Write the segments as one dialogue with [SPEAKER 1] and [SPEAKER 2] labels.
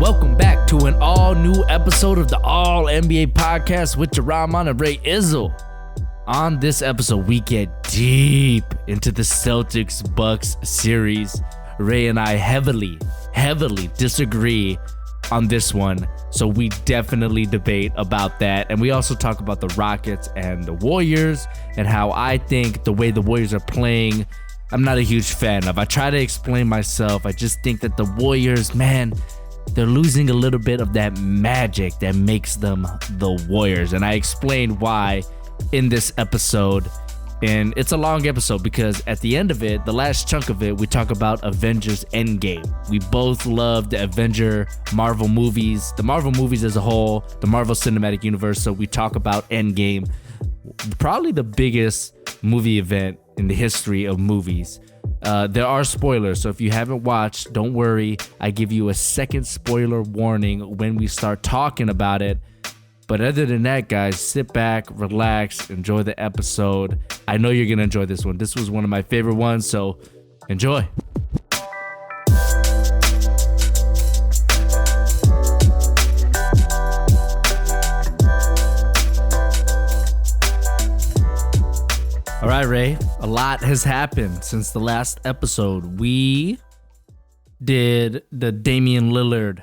[SPEAKER 1] Welcome back to an all-new episode of the All NBA Podcast with Jerron and Ray Izzle. On this episode, we get deep into the Celtics-Bucks series. Ray and I heavily disagree on this one, so we definitely debate about that. And we also talk about the Rockets and the Warriors and how I think the way the Warriors are playing, I'm not a huge fan of. I try to explain myself. I just think that the Warriors, man, they're losing a little bit of that magic that makes them the Warriors. And I explained why in this episode. And it's a long episode because at the end of it, the last chunk of it, we talk about Avengers Endgame. We both love the Marvel movies, the Marvel movies as a whole, the Marvel Cinematic Universe. So we talk about Endgame, probably the biggest movie event in the history of movies. There are spoilers, so if you haven't watched, don't worry. I give you a second spoiler warning when we start talking about it. But other than that, guys, sit back, relax, enjoy the episode. I know you're going to enjoy this one. This was one of my favorite ones, so enjoy. All right, Ray, a lot has happened since the last episode. We did the Damian Lillard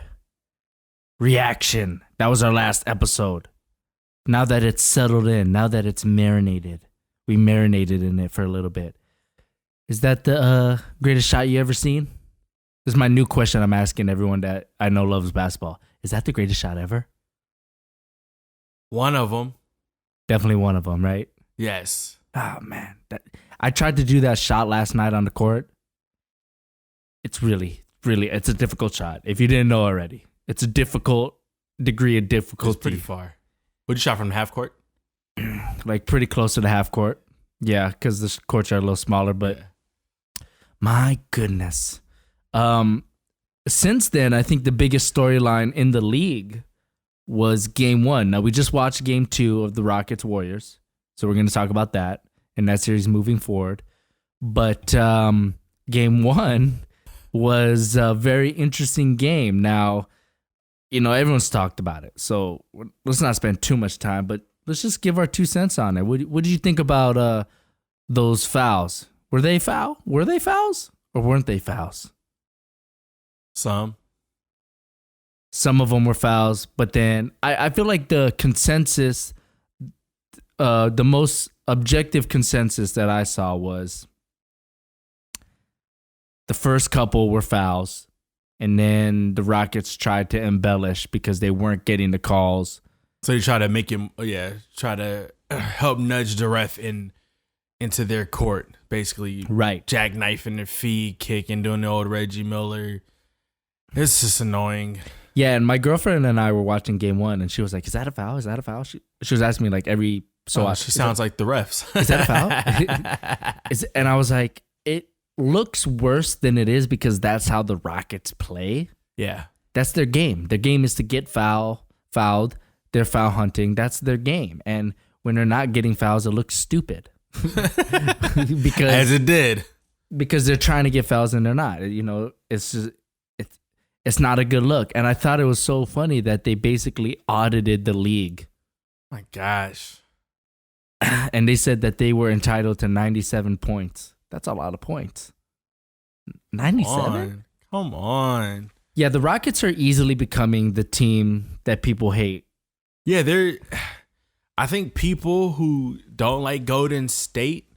[SPEAKER 1] reaction. That was our last episode. Now that it's settled in, now that it's marinated, we marinated in it for a little bit. Is that the greatest shot you ever seen? This is my new question I'm asking everyone that I know loves basketball. Is that the greatest shot ever?
[SPEAKER 2] One of them.
[SPEAKER 1] Definitely one of them, right?
[SPEAKER 2] Yes.
[SPEAKER 1] Oh, man. I tried to do that shot last night on the court. It's really, it's a difficult shot. If you didn't know already, it's a difficult degree of difficulty.
[SPEAKER 2] It's pretty far. What'd you shot from the half court?
[SPEAKER 1] Like pretty close to the half court. Yeah, because the courts are a little smaller, but my goodness. Since then, I think the biggest storyline in the league was game one. Now, we just watched game two of the Rockets Warriors. So we're going to talk about that and that series moving forward. But game one was a very interesting game. Now, you know, everyone's talked about it. So let's not spend too much time, but let's just give our 2 cents on it. What did you think about those fouls? Were they fouls or weren't they fouls?
[SPEAKER 2] Some
[SPEAKER 1] of them were fouls, but then I feel like the consensus, the most objective consensus that I saw was the first couple were fouls, and then the Rockets tried to embellish because they weren't getting the calls.
[SPEAKER 2] So you try to make him, try to help nudge the ref into their court, basically.
[SPEAKER 1] Right.
[SPEAKER 2] Jackknifing their feet, kicking, doing the old Reggie Miller. It's just annoying.
[SPEAKER 1] Yeah, and my girlfriend and I were watching game one, and she was like, "Is that a foul? Is that a foul?" She was asking me like every so
[SPEAKER 2] she sounds like the refs.
[SPEAKER 1] Is that a foul? And I was like, it looks worse than it is because that's how the Rockets play.
[SPEAKER 2] Yeah.
[SPEAKER 1] That's their game. Their game is to get fouled. They're foul hunting. That's their game. And when they're not getting fouls, it looks stupid. Because
[SPEAKER 2] as it did.
[SPEAKER 1] Because they're trying to get fouls and they're not. You know, it's not a good look. And I thought it was so funny that they basically audited the league.
[SPEAKER 2] My gosh.
[SPEAKER 1] And they said that they were entitled to 97 points. That's a lot of points. 97?
[SPEAKER 2] Come on.
[SPEAKER 1] Yeah, the Rockets are easily becoming the team that people hate.
[SPEAKER 2] Yeah, I think people who don't like Golden State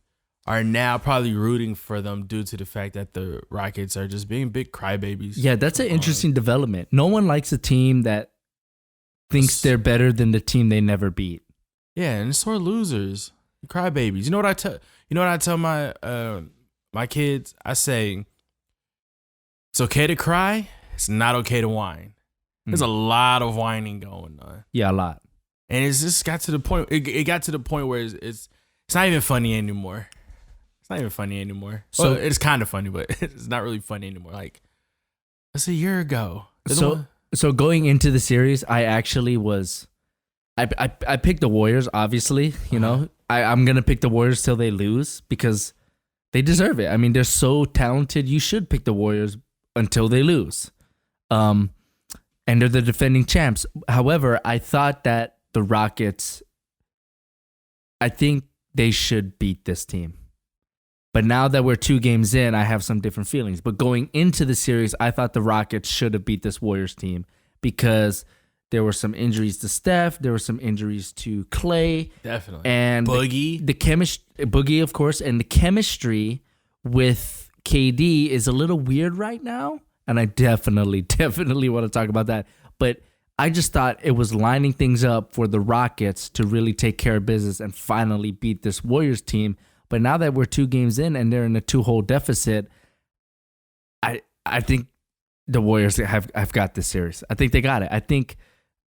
[SPEAKER 2] are now probably rooting for them due to the fact that the Rockets are just being big crybabies.
[SPEAKER 1] Yeah, that's an interesting development. No one likes a team that thinks they're better than the team they never beat.
[SPEAKER 2] Yeah, and it's sore losers, crybabies. You know what I tell my my kids? I say it's okay to cry. It's not okay to whine. There's a lot of whining going on.
[SPEAKER 1] Yeah, a lot.
[SPEAKER 2] And it's just got to the point. It got to the point where it's not even funny anymore. It's not even funny anymore. So well, it's kind of funny, but it's not really funny anymore. Like that's a year ago.
[SPEAKER 1] So going into the series, I actually was. I picked the Warriors, obviously. You know, I'm going to pick the Warriors till they lose because they deserve it. I mean, they're so talented. You should pick the Warriors until they lose. And And they're the defending champs. However, I thought that the Rockets, I think they should beat this team. But now that we're 2 games in, I have some different feelings. But going into the series, I thought the Rockets should have beat this Warriors team because there were some injuries to Steph. There were some injuries to Clay.
[SPEAKER 2] Definitely.
[SPEAKER 1] And
[SPEAKER 2] Boogie.
[SPEAKER 1] Boogie, of course. And the chemistry with KD is a little weird right now. And I definitely want to talk about that. But I just thought it was lining things up for the Rockets to really take care of business and finally beat this Warriors team. But now that we're 2 games in and they're in a 2-hole deficit, I think the Warriors have got this series. I think they got it. I think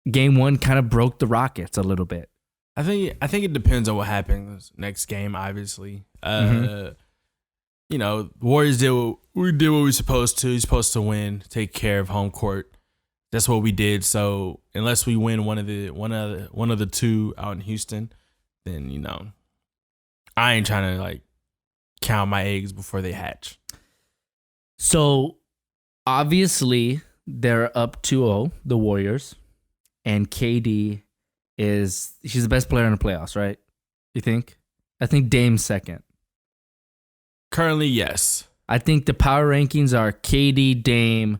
[SPEAKER 1] game 1 kind of broke the Rockets a little bit.
[SPEAKER 2] I think it depends on what happens next game, obviously. You know, Warriors did what we were supposed to. You're supposed to win, take care of home court. That's what we did. So unless we win one of the 2 out in Houston, then, you know, I ain't trying to like count my eggs before they hatch.
[SPEAKER 1] So obviously they're up 2-0, the Warriors, and KD he's the best player in the playoffs, right? You think? I think Dame's second.
[SPEAKER 2] Currently, yes.
[SPEAKER 1] I think the power rankings are KD, Dame,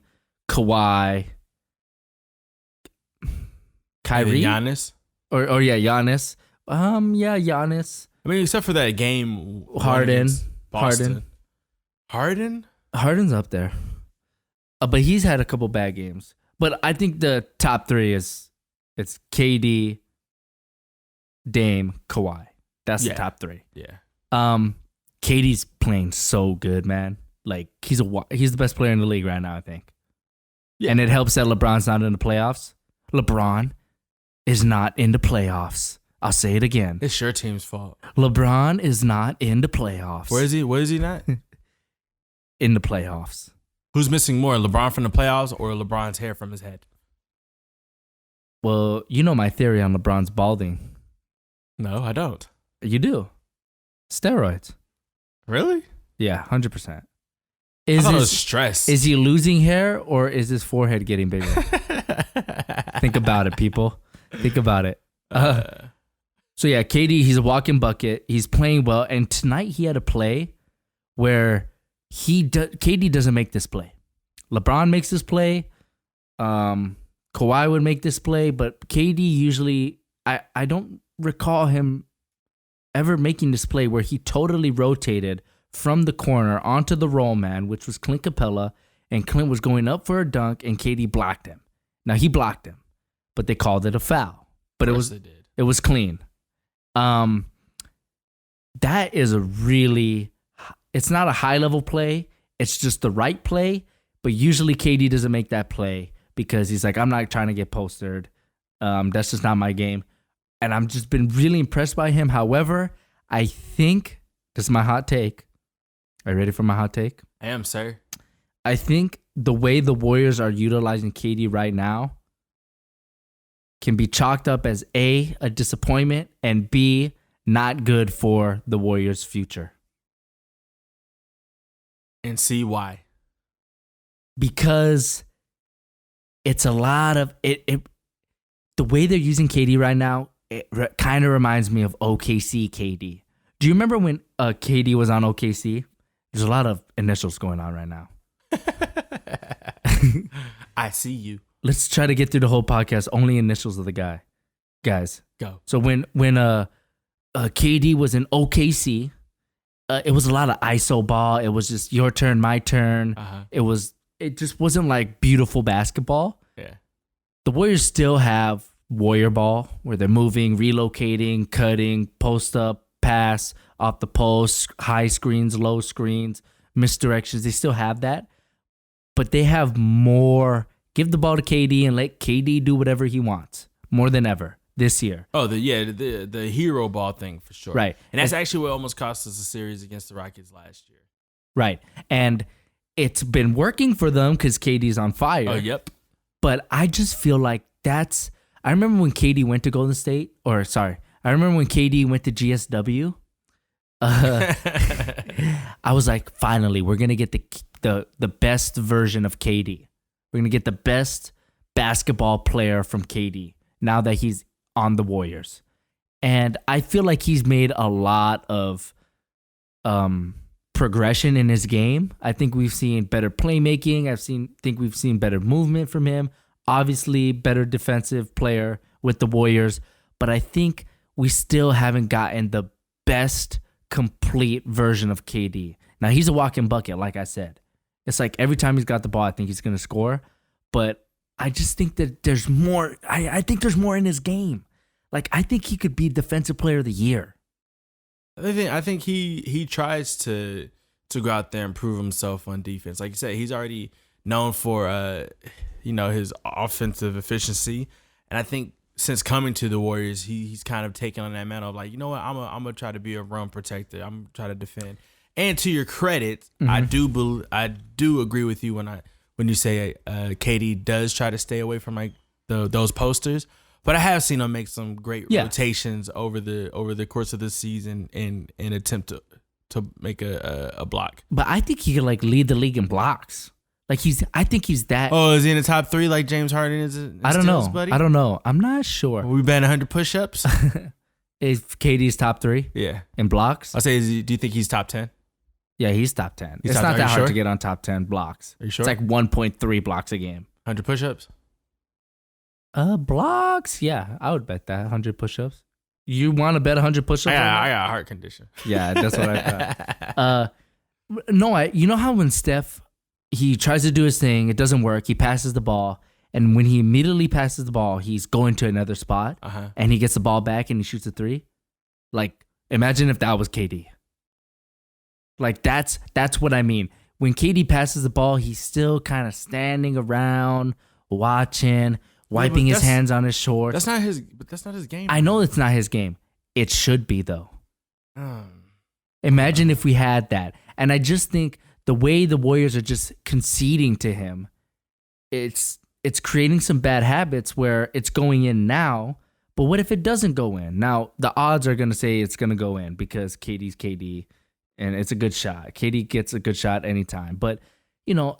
[SPEAKER 1] Kawhi, Kyrie,
[SPEAKER 2] Giannis,
[SPEAKER 1] or Giannis. Giannis.
[SPEAKER 2] I mean, except for that game,
[SPEAKER 1] Harden.
[SPEAKER 2] Harden's
[SPEAKER 1] up there, but he's had a couple bad games. But I think the top 3 it's KD, Dame, Kawhi. That's the top 3.
[SPEAKER 2] Yeah.
[SPEAKER 1] KD's playing so good, man. Like he's the best player in the league right now, I think. Yeah. And it helps that LeBron's not in the playoffs. LeBron is not in the playoffs. I'll say it again.
[SPEAKER 2] It's your team's fault.
[SPEAKER 1] LeBron is not in the playoffs.
[SPEAKER 2] Where is he? Where is he not?
[SPEAKER 1] In the playoffs.
[SPEAKER 2] Who's missing more, LeBron from the playoffs or LeBron's hair from his head?
[SPEAKER 1] Well, you know my theory on LeBron's balding.
[SPEAKER 2] No, I don't.
[SPEAKER 1] You do. Steroids.
[SPEAKER 2] Really?
[SPEAKER 1] Yeah, 100%.
[SPEAKER 2] I thought it was stress.
[SPEAKER 1] Is he losing hair or is his forehead getting bigger? Think about it, people. Think about it. So yeah, KD, he's a walking bucket. He's playing well, and tonight he had a play where KD doesn't make this play. LeBron makes this play. Kawhi would make this play, but KD usually, I don't recall him ever making this play where he totally rotated from the corner onto the roll man, which was Clint Capella, and Clint was going up for a dunk, and KD blocked him. Now he blocked him, but they called it a foul. But it was clean. That is it's not a high level play. It's just the right play. But usually KD doesn't make that play because he's like, I'm not trying to get postered. That's just not my game. And I've just been really impressed by him. However, I think, this is my hot take. Are you ready for my hot take?
[SPEAKER 2] I am, sir.
[SPEAKER 1] I think the way the Warriors are utilizing KD right now can be chalked up as A, a disappointment, and B, not good for the Warriors' future.
[SPEAKER 2] And see why.
[SPEAKER 1] Because it's a lot of it. The way they're using KD right now, it kind of reminds me of OKC KD. Do you remember when KD was on OKC? There's a lot of initials going on right now.
[SPEAKER 2] I see you.
[SPEAKER 1] Let's try to get through the whole podcast. Only initials of the guy. Guys.
[SPEAKER 2] Go.
[SPEAKER 1] So when KD was in OKC, it was a lot of ISO ball. It was just your turn, my turn.
[SPEAKER 2] Uh-huh.
[SPEAKER 1] It just wasn't like beautiful basketball.
[SPEAKER 2] Yeah.
[SPEAKER 1] The Warriors still have Warrior ball where they're moving, relocating, cutting, post up, pass, off the post, high screens, low screens, misdirections. They still have that. But they have more. Give the ball to KD and let KD do whatever he wants more than ever this year.
[SPEAKER 2] Oh, the hero ball thing for sure.
[SPEAKER 1] Right.
[SPEAKER 2] And that's actually what almost cost us a series against the Rockets last year.
[SPEAKER 1] Right. And it's been working for them because KD's on fire.
[SPEAKER 2] Oh, yep.
[SPEAKER 1] But I just feel like I remember when KD went to Golden State, I remember when KD went to GSW. I was like, finally, we're going to get the best version of KD. We're going to get the best basketball player from KD now that he's on the Warriors. And I feel like he's made a lot of progression in his game. I think we've seen better playmaking. Think we've seen better movement from him. Obviously, better defensive player with the Warriors. But I think we still haven't gotten the best complete version of KD. Now, he's a walking bucket, like I said. It's like every time he's got the ball, I think he's going to score. But I just think that there's more. I think there's more in his game. Like, I think he could be Defensive Player of the Year.
[SPEAKER 2] I think he tries to go out there and prove himself on defense. Like you said, he's already known for his offensive efficiency, and I think since coming to the Warriors, he's kind of taken on that mantle of like, you know what, I'm gonna try to be a rum protector. I'm gonna try to defend. And to your credit, I do agree with you when you say KD does try to stay away from like those posters. But I have seen him make some great rotations over the course of the season in an attempt to make a block.
[SPEAKER 1] But I think he could like lead the league in blocks. Like I think he's that.
[SPEAKER 2] Oh, is he in the top 3 like James Harden is?
[SPEAKER 1] I don't know. Buddy? I don't know. I'm not sure.
[SPEAKER 2] We bet 100 push-ups.
[SPEAKER 1] Is KD's top 3?
[SPEAKER 2] Yeah.
[SPEAKER 1] In blocks?
[SPEAKER 2] I'll say, do you think he's top 10?
[SPEAKER 1] Yeah, he's top 10. It's not that hard to get on top 10 blocks.
[SPEAKER 2] Are you sure?
[SPEAKER 1] It's like 1.3 blocks a game.
[SPEAKER 2] 100 push-ups?
[SPEAKER 1] Blocks? Yeah, I would bet that. 100 push-ups. You want to bet 100 push-ups?
[SPEAKER 2] I got a heart condition.
[SPEAKER 1] Yeah, that's what I thought. You know how when Steph, he tries to do his thing, it doesn't work, he passes the ball, and when he immediately passes the ball, he's going to another spot, and he gets the ball back and he shoots a 3? Like, imagine if that was KD. Like, that's what I mean. When KD passes the ball, he's still kind of standing around, watching, wiping his hands on his shorts.
[SPEAKER 2] That's not his game.
[SPEAKER 1] I know it's not his game. It should be, though. Imagine if we had that. And I just think the way the Warriors are just conceding to him, it's creating some bad habits where it's going in now. But what if it doesn't go in? Now, the odds are going to say it's going to go in because KD's KD, and it's a good shot. KD gets a good shot anytime. But,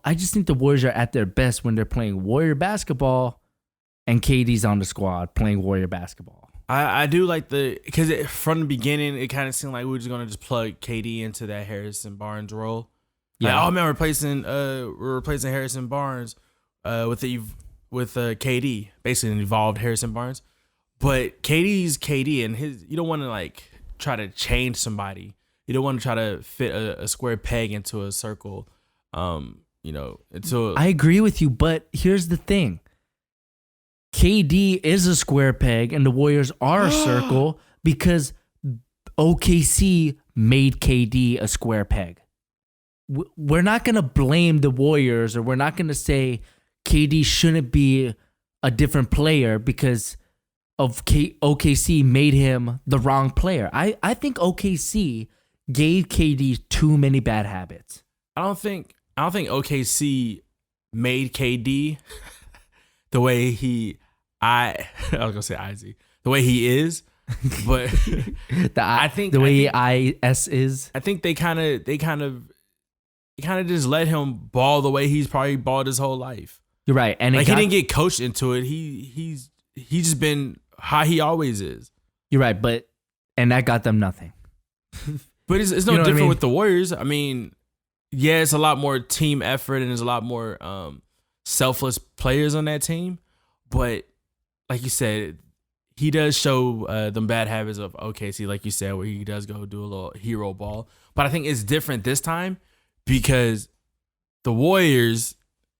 [SPEAKER 1] I just think the Warriors are at their best when they're playing Warrior basketball and KD's on the squad playing Warrior basketball.
[SPEAKER 2] I do like because from the beginning, it kind of seemed like we were just going to just plug KD into that Harrison Barnes role. Yeah. Like, oh, man, we're replacing Harrison Barnes with KD, basically an evolved Harrison Barnes. But KD's KD, and you don't want to like try to change somebody. You don't want to try to fit a square peg into a circle. I
[SPEAKER 1] agree with you, but here's the thing. KD is a square peg and the Warriors are a circle because OKC made KD a square peg. We're not going to blame the Warriors, or we're not going to say KD shouldn't be a different player because of OKC made him the wrong player. I think OKC gave KD too many bad habits.
[SPEAKER 2] I don't think OKC made KD the way I was gonna say IZ, the way he is, but I think
[SPEAKER 1] the way IS is.
[SPEAKER 2] I think they kind of just let him ball the way he's probably balled his whole life.
[SPEAKER 1] You're right, and
[SPEAKER 2] like he didn't get coached into it. He's just been how he always is.
[SPEAKER 1] You're right, and that got them nothing.
[SPEAKER 2] But it's no different with the Warriors. I mean, yeah, it's a lot more team effort and there's a lot more selfless players on that team. But like you said, he does show them bad habits of OKC, like you said, where he does go do a little hero ball. But I think it's different this time because the Warriors,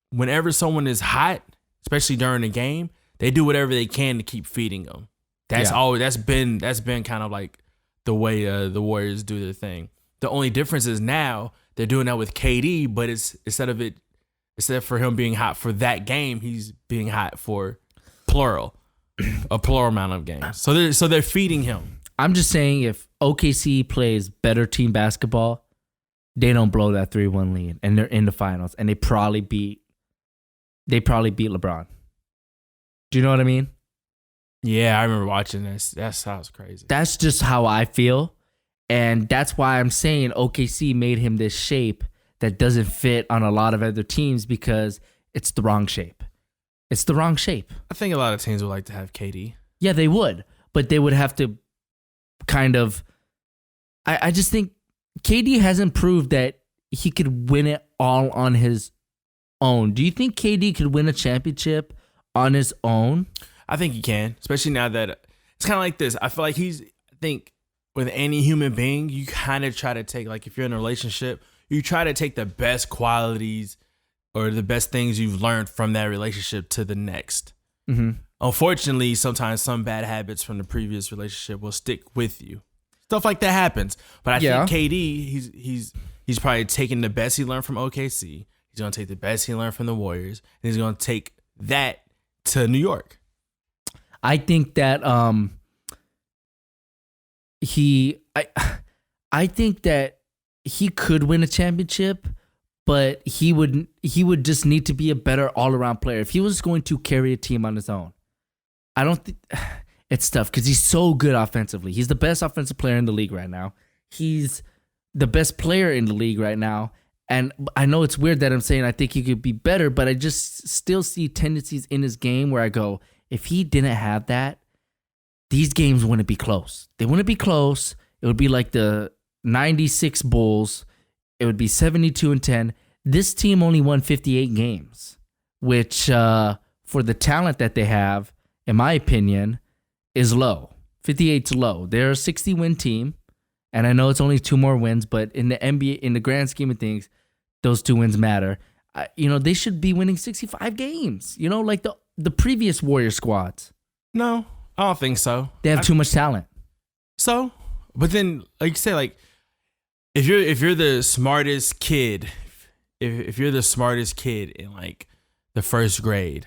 [SPEAKER 2] whenever someone is hot, especially during the game, they do whatever they can to keep feeding them. That's been kind of like the way the Warriors do their thing. The only difference is now they're doing that with KD, but it's instead for him being hot for that game, he's being hot for a plural amount of games. So they're feeding him.
[SPEAKER 1] I'm just saying, if OKC plays better team basketball, they don't blow that 3-1 lead, and they're in the finals, and they probably beat LeBron. Do you know what I mean?
[SPEAKER 2] Yeah, I remember watching this. That sounds crazy.
[SPEAKER 1] That's just how I feel, and that's why I'm saying OKC made him this shape that doesn't fit on a lot of other teams because it's the wrong shape. It's the wrong shape.
[SPEAKER 2] I think a lot of teams would like to have KD.
[SPEAKER 1] Yeah, they would, but they would have to kind of. I just think KD hasn't proved that he could win it all on his own. Do you think KD could win a championship on his own?
[SPEAKER 2] I think he can, especially now that it's kind of like this. I feel like I think with any human being, you kind of try to take, like if you're in a relationship, you try to take the best qualities or the best things you've learned from that relationship to the next.
[SPEAKER 1] Mm-hmm.
[SPEAKER 2] Unfortunately, sometimes some bad habits from the previous relationship will stick with you. Stuff like that happens. But I think KD, he's probably taking the best he learned from OKC. He's going to take the best he learned from the Warriors. And he's going to take that to New York.
[SPEAKER 1] I think that I think that he could win a championship, but he would just need to be a better all-around player. If he was going to carry a team on his own, I don't think it's tough because he's so good offensively. He's the best offensive player in the league right now. He's the best player in the league right now. And I know it's weird that I'm saying I think he could be better, but I just still see tendencies in his game where I go, if he didn't have that, these games wouldn't be close. They wouldn't be close. It would be like the 96 Bulls. It would be 72-10. This team only won 58 games, which for the talent that they have, in my opinion, is low. 58's low. They're a 60-win team, and I know it's only 2 more wins, but in the NBA, in the grand scheme of things, those 2 wins matter. They should be winning 65 games. Like the previous Warrior squads.
[SPEAKER 2] No, I don't think so.
[SPEAKER 1] They have too much talent.
[SPEAKER 2] So, but then, like you said, like if you're the smartest kid, if you're the smartest kid in like the first grade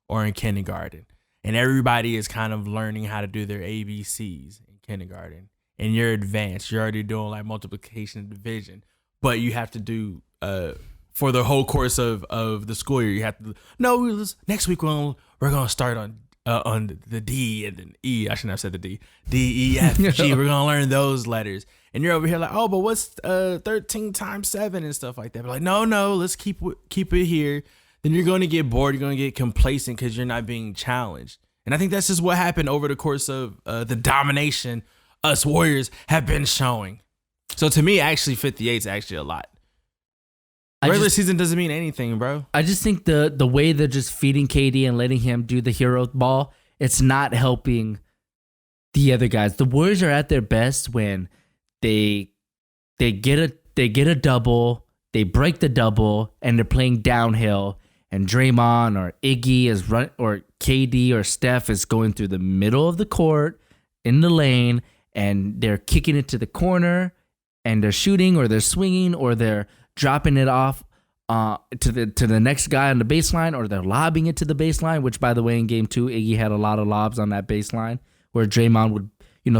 [SPEAKER 2] or in kindergarten, and everybody is kind of learning how to do their ABCs in kindergarten, and you're advanced, you're already doing like multiplication and division, but you have to do for the whole course of the school year, you have to next week we're gonna start on the D and then E. I shouldn't have said the D. D, E, F, G. We're gonna learn those letters, and you're over here like, oh, but what's 13 times 7 and stuff like that. But like, no, let's keep it here. Then you're going to get bored. You're going to get complacent because you're not being challenged. And I think that's just what happened over the course of the domination us Warriors have been showing. So to me, actually, 58 is actually a lot. Regular season doesn't mean anything, bro.
[SPEAKER 1] I just think the way they're just feeding KD and letting him do the hero ball, it's not helping the other guys. The Warriors are at their best when they get a double, they break the double, and they're playing downhill. And Draymond or Iggy or KD or Steph is going through the middle of the court in the lane, and they're kicking it to the corner, and they're shooting or they're swinging or they're dropping it off to the next guy on the baseline, or they're lobbing it to the baseline. Which, by the way, in Game 2, Iggy had a lot of lobs on that baseline where Draymond would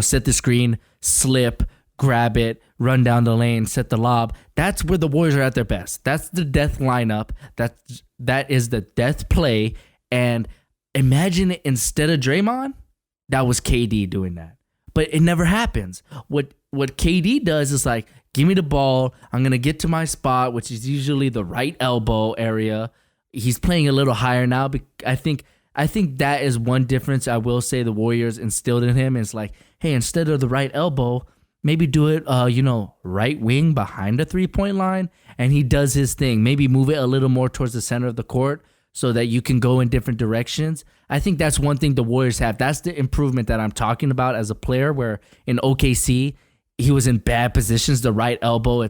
[SPEAKER 1] set the screen, slip, grab it, run down the lane, set the lob. That's where the Warriors are at their best. That's the death lineup. That is the death play. And imagine it, instead of Draymond, that was KD doing that. But it never happens. What KD does is like, give me the ball. I'm going to get to my spot, which is usually the right elbow area. He's playing a little higher now. I think that is one difference I will say the Warriors instilled in him. It's like, hey, instead of the right elbow, maybe do it, right wing behind the 3-point line. And he does his thing. Maybe move it a little more towards the center of the court so that you can go in different directions. I think that's one thing the Warriors have. That's the improvement that I'm talking about as a player, where in OKC, he was in bad positions. The right elbow,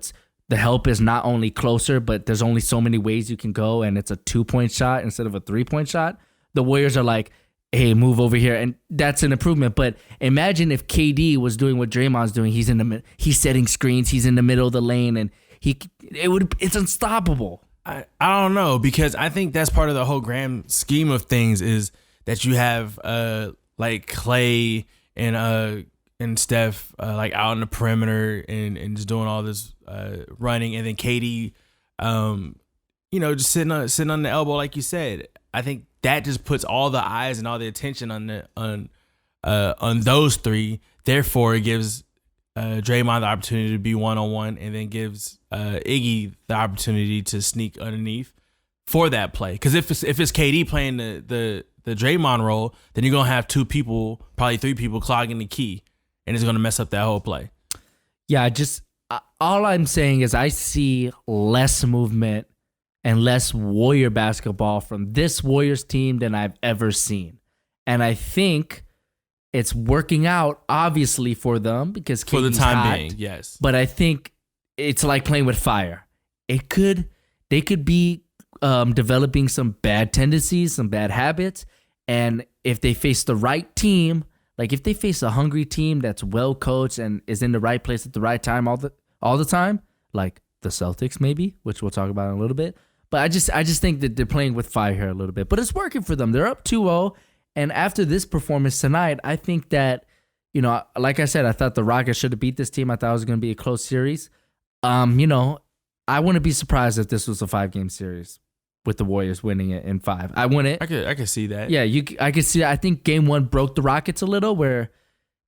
[SPEAKER 1] the help is not only closer, but there's only so many ways you can go, and it's a 2-point shot instead of a 3-point shot. The Warriors are like, hey, move over here, and that's an improvement. But imagine if KD was doing what Draymond's doing. He's setting screens. He's in the middle of the lane, and it's unstoppable.
[SPEAKER 2] I don't know, because I think that's part of the whole grand scheme of things is that you have like Clay and Steph like out on the perimeter and just doing all this running, and then KD, just sitting on the elbow like you said. I think that just puts all the eyes and all the attention on those three. Therefore, it gives Draymond the opportunity to be one-on-one, and then gives Iggy the opportunity to sneak underneath. for that play. Because if it's KD playing the Draymond role, then you're gonna have two people, probably three people clogging the key, and it's gonna mess up that whole play.
[SPEAKER 1] Yeah, all I'm saying is I see less movement and less Warrior basketball from this Warriors team than I've ever seen. And I think it's working out, obviously, for them because KD's
[SPEAKER 2] for the time
[SPEAKER 1] hot,
[SPEAKER 2] being, yes.
[SPEAKER 1] But I think it's like playing with fire. They could be developing some bad tendencies, some bad habits. And if they face the right team, like if they face a hungry team that's well coached and is in the right place at the right time all the time, like the Celtics maybe, which we'll talk about in a little bit. But I just think that they're playing with fire here a little bit. But it's working for them. They're up 2-0. And after this performance tonight, I think that, like I said, I thought the Rockets should have beat this team. I thought it was going to be a close series. I wouldn't be surprised if this was a 5-game series with the Warriors winning it in 5. I wouldn't.
[SPEAKER 2] I could see that.
[SPEAKER 1] Yeah, I could see. I think Game 1 broke the Rockets a little, where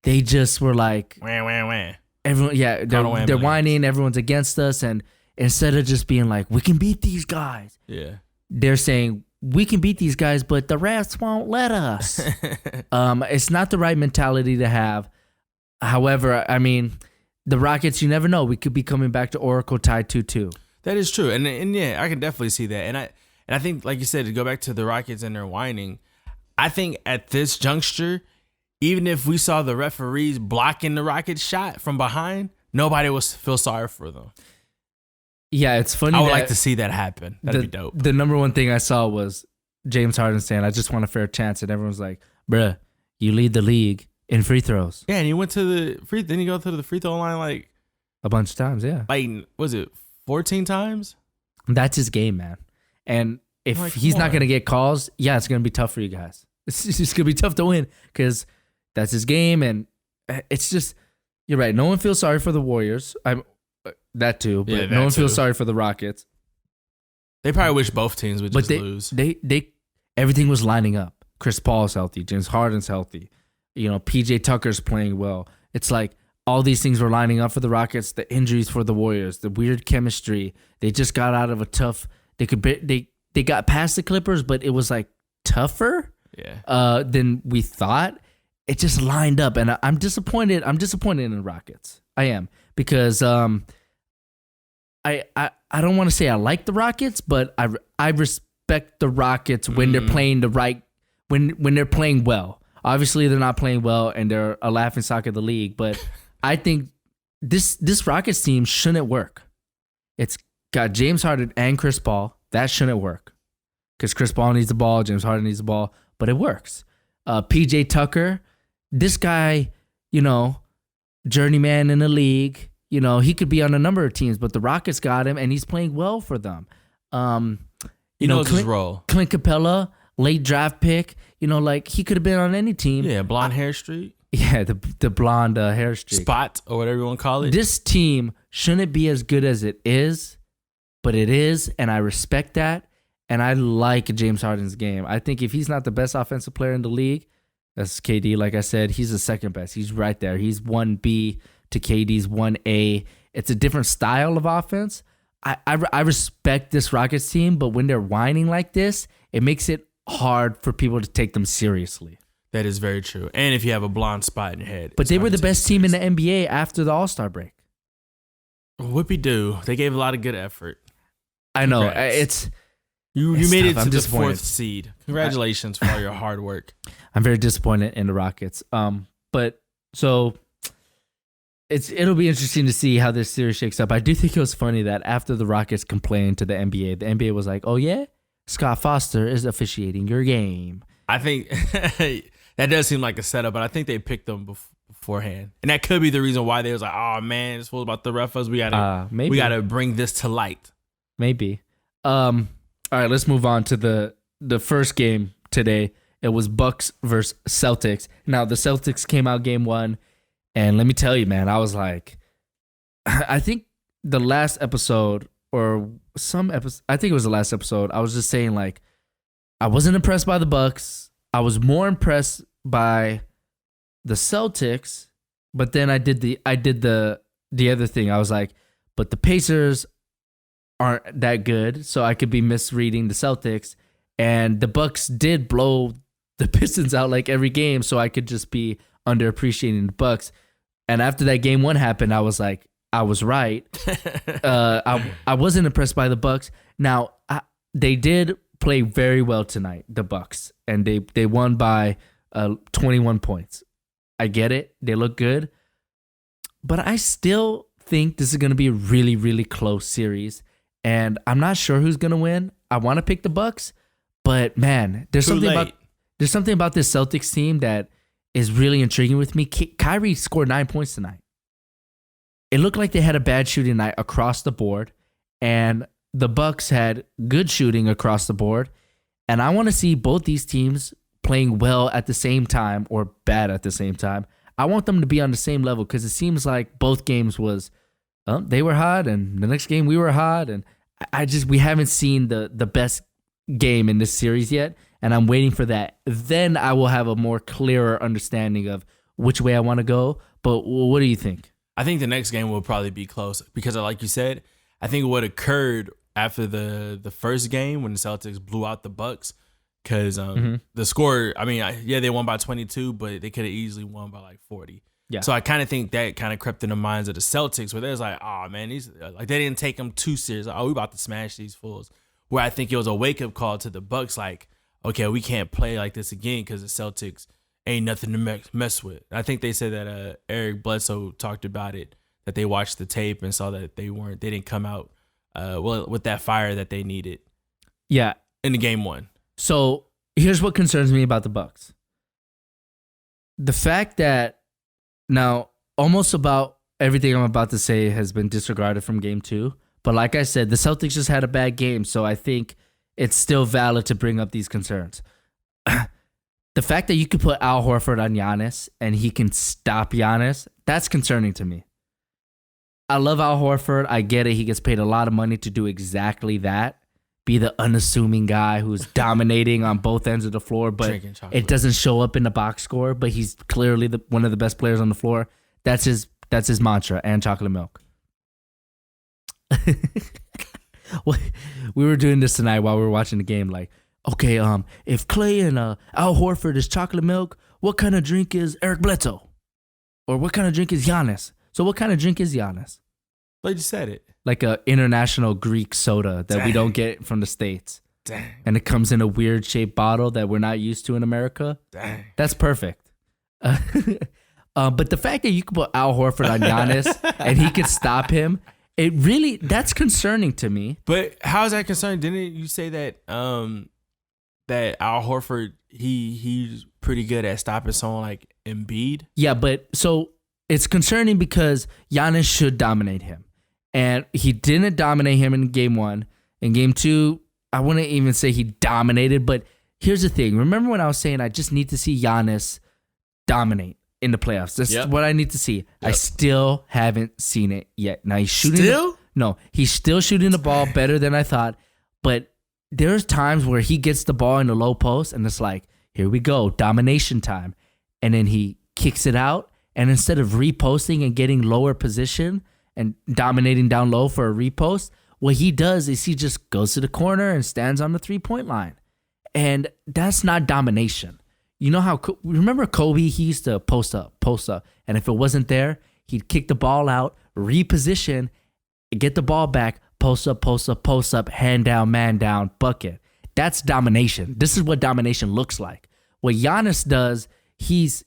[SPEAKER 1] they just were like,
[SPEAKER 2] wah.
[SPEAKER 1] Everyone, yeah, they're whining. Everyone's against us, and instead of just being like, we can beat these guys,
[SPEAKER 2] yeah,
[SPEAKER 1] they're saying we can beat these guys, but the refs won't let us. It's not the right mentality to have. However, I mean, the Rockets, you never know. We could be coming back to Oracle tied 2-2.
[SPEAKER 2] That is true, and yeah, I can definitely see that. And I think, like you said, to go back to the Rockets and their whining, I think at this juncture, even if we saw the referees blocking the Rockets shot from behind, nobody will feel sorry for them.
[SPEAKER 1] Yeah, it's funny.
[SPEAKER 2] I would like to see that happen. That'd be dope.
[SPEAKER 1] The number one thing I saw was James Harden saying, I just want a fair chance. And everyone's like, bruh, you lead the league in free throws.
[SPEAKER 2] Yeah, and he went to then he go to the free throw line like
[SPEAKER 1] a bunch of times, yeah.
[SPEAKER 2] Like, was it 14 times?
[SPEAKER 1] That's his game, man. And if he's not going to get calls, yeah, it's going to be tough for you guys. It's just going to be tough to win because that's his game. And it's just, you're right. No one feels sorry for the Warriors. That too, but no one feels sorry for the Rockets.
[SPEAKER 2] They probably wish both teams would just lose.
[SPEAKER 1] They everything was lining up. Chris Paul's healthy. James Harden's healthy. PJ Tucker's playing well. It's like all these things were lining up for the Rockets. The injuries for the Warriors, the weird chemistry. They just got out of a tough. They got past the Clippers, but it was like tougher.
[SPEAKER 2] Yeah.
[SPEAKER 1] Than we thought. It just lined up, and I'm disappointed. I'm disappointed in the Rockets. I am because I don't want to say I like the Rockets, but I respect the Rockets when they're playing when they're playing well. Obviously, they're not playing well, and they're a laughingstock of the league. But I think this Rockets team shouldn't work. It's got James Harden and Chris Paul. That shouldn't work because Chris Paul needs the ball, James Harden needs the ball, but it works. PJ Tucker, this guy, journeyman in the league. He could be on a number of teams, but the Rockets got him, and he's playing well for them.
[SPEAKER 2] He knows his role.
[SPEAKER 1] Clint Capella, late draft pick. He could have been on any team.
[SPEAKER 2] Yeah, blonde hair streak.
[SPEAKER 1] Yeah, the blonde hair streak.
[SPEAKER 2] Spot, or whatever you want to call it.
[SPEAKER 1] This team shouldn't be as good as it is, but it is, and I respect that. And I like James Harden's game. I think if he's not the best offensive player in the league, that's KD, like I said, he's the second best. He's right there. He's 1B to KD's 1A. It's a different style of offense. I respect this Rockets team, but when they're whining like this, it makes it hard for people to take them seriously.
[SPEAKER 2] That is very true. And if you have a blonde spot in your head.
[SPEAKER 1] But they were the best team in the NBA after the All-Star break.
[SPEAKER 2] Whoopie-doo. They gave a lot of good effort.
[SPEAKER 1] I know.
[SPEAKER 2] Congrats. You made it to the 4th seed. Congratulations for all your hard work.
[SPEAKER 1] I'm very disappointed in the Rockets. But so it'll be interesting to see how this series shakes up. I do think it was funny that after the Rockets complained to the NBA was like, "Oh yeah, Scott Foster is officiating your game."
[SPEAKER 2] I think that does seem like a setup, but I think they picked them beforehand, and that could be the reason why they was like, "Oh man, it's full about the refs. We gotta bring this to light."
[SPEAKER 1] Maybe. All right, let's move on to the first game today. It was Bucks versus Celtics. Now, the Celtics came out game 1, and let me tell you, man, I was like, I think the last episode or I think it was the last episode, I was just saying, like, I wasn't impressed by the Bucks. I was more impressed by the Celtics, but then I did the other thing. I was like, but the Pacers aren't that good, so I could be misreading the Celtics. And the Bucks did blow the Pistons out like every game, so I could just be underappreciating the Bucks. And after that game one happened, I was like, I was right. I wasn't impressed by the Bucks. Now they did play very well tonight, the Bucks, and they won by 21 points. I get it; they look good, but I still think this is going to be a really, really close series, and I'm not sure who's going to win. I want to pick the Bucks, but man, there's something about this Celtics team that is really intriguing with me. Kyrie scored 9 points tonight. It looked like they had a bad shooting night across the board, and the Bucks had good shooting across the board. And I want to see both these teams playing well at the same time or bad at the same time. I want them to be on the same level because it seems like both games was, they were hot, and the next game we were hot, and we haven't seen the best game in this series yet, and I'm waiting for that. Then I will have a more clearer understanding of which way I want to go. But what do you think?
[SPEAKER 2] I think the next game will probably be close because, like you said, I think what occurred after the first game when the Celtics blew out the Bucks, because the score, I mean, they won by 22, but they could have easily won by like 40. Yeah. So I kind of think that kind of crept in the minds of the Celtics where they was like, oh man, these like they didn't take them too serious. Like, oh, we about to smash these fools. Where I think it was a wake up call to the Bucks, like, okay, we can't play like this again because the Celtics ain't nothing to mess with. I think they said that Eric Bledsoe talked about it, that they watched the tape and saw that they didn't come out with that fire that they needed.
[SPEAKER 1] Yeah,
[SPEAKER 2] in the game one.
[SPEAKER 1] So here's what concerns me about the Bucks. The fact that now almost about everything I'm about to say has been disregarded from game two. But like I said, the Celtics just had a bad game, so I think it's still valid to bring up these concerns. The fact that you could put Al Horford on Giannis and he can stop Giannis, that's concerning to me. I love Al Horford. I get it. He gets paid a lot of money to do exactly that. Be the unassuming guy who's dominating on both ends of the floor, but it doesn't show up in the box score, but he's clearly one of the best players on the floor. That's his mantra, and chocolate milk. We were doing this tonight while we were watching the game. Like, okay, if Clay and Al Horford is chocolate milk, what kind of drink is Eric Bledsoe? Or what kind of drink is Giannis? So what kind of drink is Giannis?
[SPEAKER 2] Well, you said it.
[SPEAKER 1] Like a international Greek soda that we don't get from the States.
[SPEAKER 2] Dang.
[SPEAKER 1] And it comes in a weird shaped bottle that we're not used to in America.
[SPEAKER 2] Dang.
[SPEAKER 1] That's perfect. But the fact that you could put Al Horford on Giannis and he could stop him, that's concerning to me.
[SPEAKER 2] But how is that concerning? Didn't you say that that Al Horford, he's pretty good at stopping someone like Embiid?
[SPEAKER 1] Yeah, but so it's concerning because Giannis should dominate him. And he didn't dominate him in game one. In game two, I wouldn't even say he dominated, but here's the thing. Remember when I was saying I just need to see Giannis dominate in the playoffs? That's what I need to see. Yep. I still haven't seen it yet. Now he's shooting. He's still shooting the ball better than I thought, but there's times where he gets the ball in the low post and it's like, here we go, domination time. And then he kicks it out, and instead of reposting and getting lower position and dominating down low for a repost, what he does is he just goes to the corner and stands on the 3-point line. And that's not domination. You know how, remember Kobe, he used to post up. And if it wasn't there, he'd kick the ball out, reposition, get the ball back, post up, hand down, man down, bucket. That's domination. This is what domination looks like. What Giannis does, he's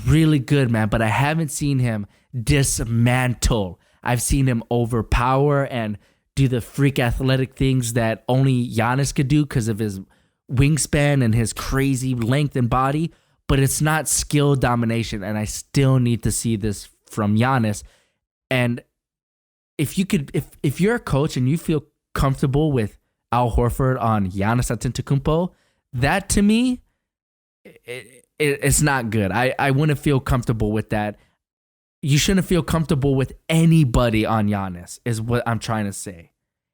[SPEAKER 1] really good, man, but I haven't seen him dismantle. I've seen him overpower and do the freak athletic things that only Giannis could do because of his wingspan and his crazy length and body, but it's not skill domination, and I still need to see this from Giannis. And if you're a coach and you feel comfortable with Al Horford on Giannis Antetokounmpo, that to me, it's not good. I wouldn't feel comfortable with that. You shouldn't feel comfortable with anybody on Giannis, is what I'm trying to say.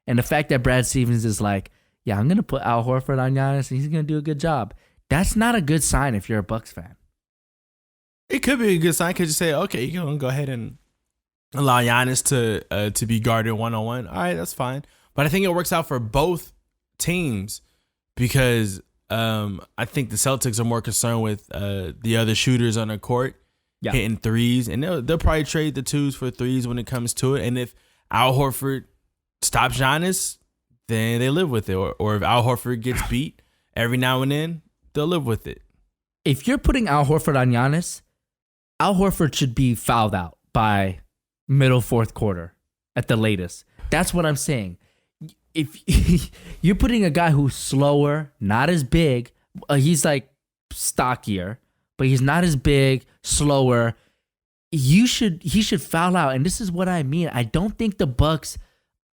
[SPEAKER 1] And the fact that Brad Stevens is like, yeah, I'm going to put Al Horford on Giannis and he's going to do a good job. That's not a good sign if you're a Bucks fan.
[SPEAKER 2] It could be a good sign because you say, okay, you're going to go ahead and allow Giannis to be guarded 1-on-1. All right, that's fine. But I think it works out for both teams because I think the Celtics are more concerned with the other shooters on the court hitting threes, and they'll probably trade the twos for threes when it comes to it. And if Al Horford stops Giannis, then they live with it. Or if Al Horford gets beat every now and then, they'll live with it.
[SPEAKER 1] If you're putting Al Horford on Giannis, Al Horford should be fouled out by middle fourth quarter at the latest. That's what I'm saying. If you're putting a guy who's slower, not as big, he's like stockier, but he's not as big, slower. He should foul out. And this is what I mean. I don't think the Bucks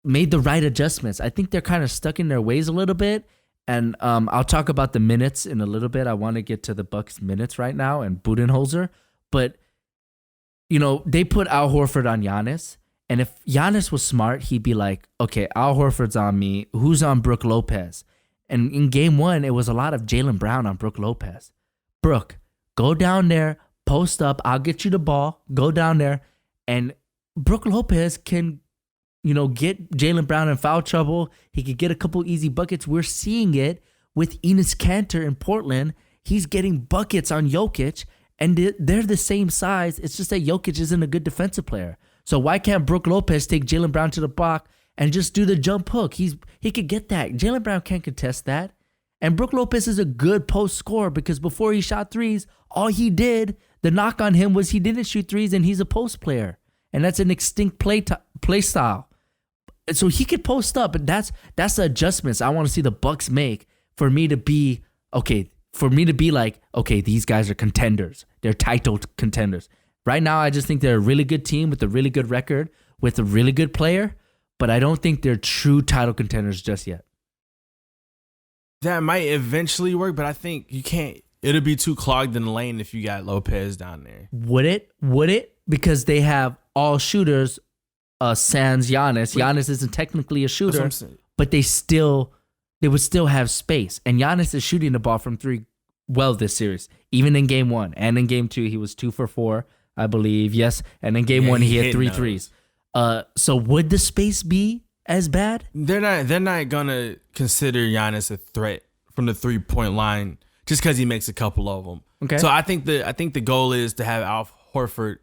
[SPEAKER 1] made the right adjustments. I think they're kind of stuck in their ways a little bit. And I'll talk about the minutes in a little bit. I want to get to the Bucks minutes right now and Budenholzer. But, they put Al Horford on Giannis. And if Giannis was smart, he'd be like, okay, Al Horford's on me. Who's on Brook Lopez? And in game one, it was a lot of Jaylen Brown on Brook Lopez. Brook, go down there, post up. I'll get you the ball. Go down there. And Brook Lopez can, get Jaylen Brown in foul trouble. He could get a couple easy buckets. We're seeing it with Enes Kanter in Portland. He's getting buckets on Jokic, and they're the same size. It's just that Jokic isn't a good defensive player. So why can't Brook Lopez take Jaylen Brown to the block and just do the jump hook? He could get that. Jaylen Brown can't contest that. And Brook Lopez is a good post scorer because before he shot threes, all he did, the knock on him was he didn't shoot threes and he's a post player. And that's an extinct play style. So he could post up, and that's the adjustments I want to see the Bucks make for me to be, okay, these guys are contenders. They're title contenders. Right now, I just think they're a really good team with a really good record, with a really good player, but I don't think they're true title contenders just yet.
[SPEAKER 2] That might eventually work, but I think you can't. It'll be too clogged in the lane if you got Lopez down there.
[SPEAKER 1] Would it? Because they have all shooters, sans Giannis. Giannis isn't technically a shooter, but they would still have space. And Giannis is shooting the ball from three well this series, even in game one and in game two, he was 2 for 4. I believe, yes. And in game one, he hit 3 threes. So would the space be as bad?
[SPEAKER 2] They're not gonna consider Giannis a threat from the 3-point line just because he makes a couple of them.
[SPEAKER 1] Okay.
[SPEAKER 2] So I think the goal is to have Al Horford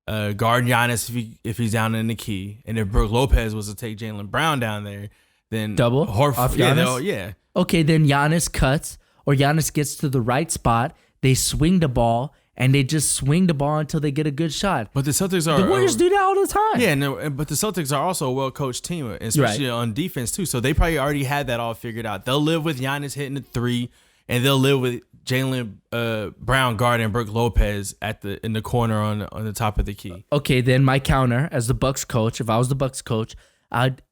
[SPEAKER 2] guard Giannis if he's down in the key, and if Brook Lopez was to take Jaylen Brown down there, then
[SPEAKER 1] double
[SPEAKER 2] Horford
[SPEAKER 1] off Giannis.
[SPEAKER 2] Yeah.
[SPEAKER 1] Okay, then Giannis cuts or Giannis gets to the right spot. They swing the ball. And they just swing the ball until they get a good shot.
[SPEAKER 2] But the Celtics are...
[SPEAKER 1] The Warriors do that all the time.
[SPEAKER 2] Yeah, no, but the Celtics are also a well-coached team, especially on defense, too. So they probably already had that all figured out. They'll live with Giannis hitting the 3, and they'll live with Jaylen Brown guarding Brook Lopez in the corner on the top of the key.
[SPEAKER 1] Okay, then my counter as the Bucks coach, if I was the Bucks coach, I'd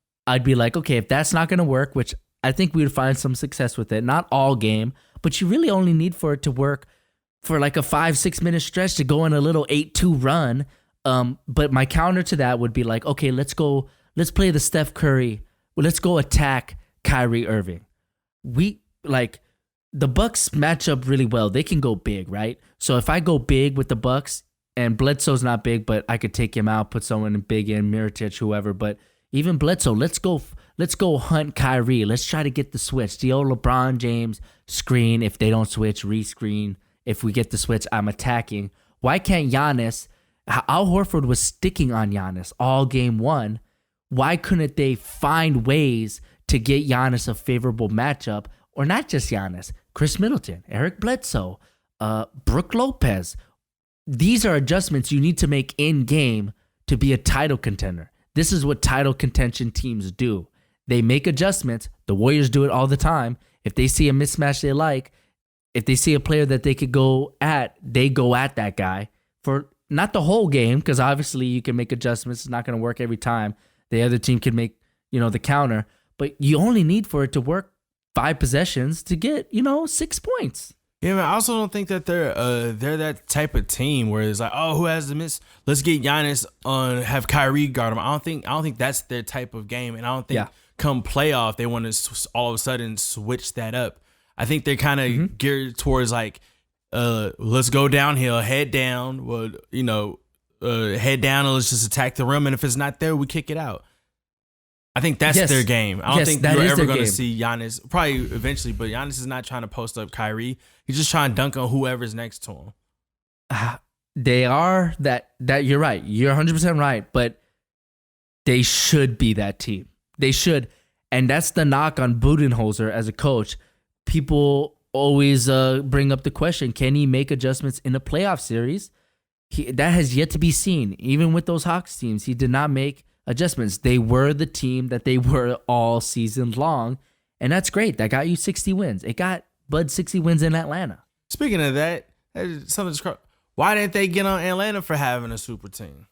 [SPEAKER 1] be like, okay, if that's not going to work, which I think we would find some success with it, not all game, but you really only need for it to work for like a 5-6 minute stretch to go on a little 8-2 run. But my counter to that would be like, okay, let's play the Steph Curry. Well, let's go attack Kyrie Irving. The Bucks match up really well. They can go big, right? So if I go big with the Bucks, and Bledsoe's not big, but I could take him out, put someone big in, Mirotic, whoever. But even Bledsoe, let's go hunt Kyrie. Let's try to get the switch. The old LeBron James screen. If they don't switch, rescreen. If we get the switch, I'm attacking. Why can't Giannis? Al Horford was sticking on Giannis all game one. Why couldn't they find ways to get Giannis a favorable matchup? Or not just Giannis, Chris Middleton, Eric Bledsoe, Brook Lopez. These are adjustments you need to make in game to be a title contender. This is what title contention teams do. They make adjustments. The Warriors do it all the time. If they see a mismatch they like, if they see a player that they could go at, they go at that guy for not the whole game, because obviously you can make adjustments. It's not going to work every time. The other team can make, the counter, but you only need for it to work 5 possessions to get, 6 points.
[SPEAKER 2] Yeah, man, I also don't think that they're that type of team where it's like, oh, who has the miss? Let's get Giannis on, have Kyrie guard him. I don't think that's their type of game, and I don't think come playoff they want to all of a sudden switch that up. I think they're kind of geared towards like, let's go downhill, head down. Well, head down and let's just attack the rim. And if it's not there, we kick it out. I think that's their game. I don't think you're ever going to see Giannis, probably eventually, but Giannis is not trying to post up Kyrie. He's just trying to dunk on whoever's next to him.
[SPEAKER 1] They are that you're right. You're 100% right, but they should be that team. They should. And that's the knock on Budenholzer as a coach. People always bring up the question, can he make adjustments in a playoff series? That has yet to be seen. Even with those Hawks teams, he did not make adjustments. They were the team that they were all season long, and that's great. That got you 60 wins. It got Bud 60 wins in Atlanta.
[SPEAKER 2] Speaking of that, why didn't they get on Atlanta for having a super team?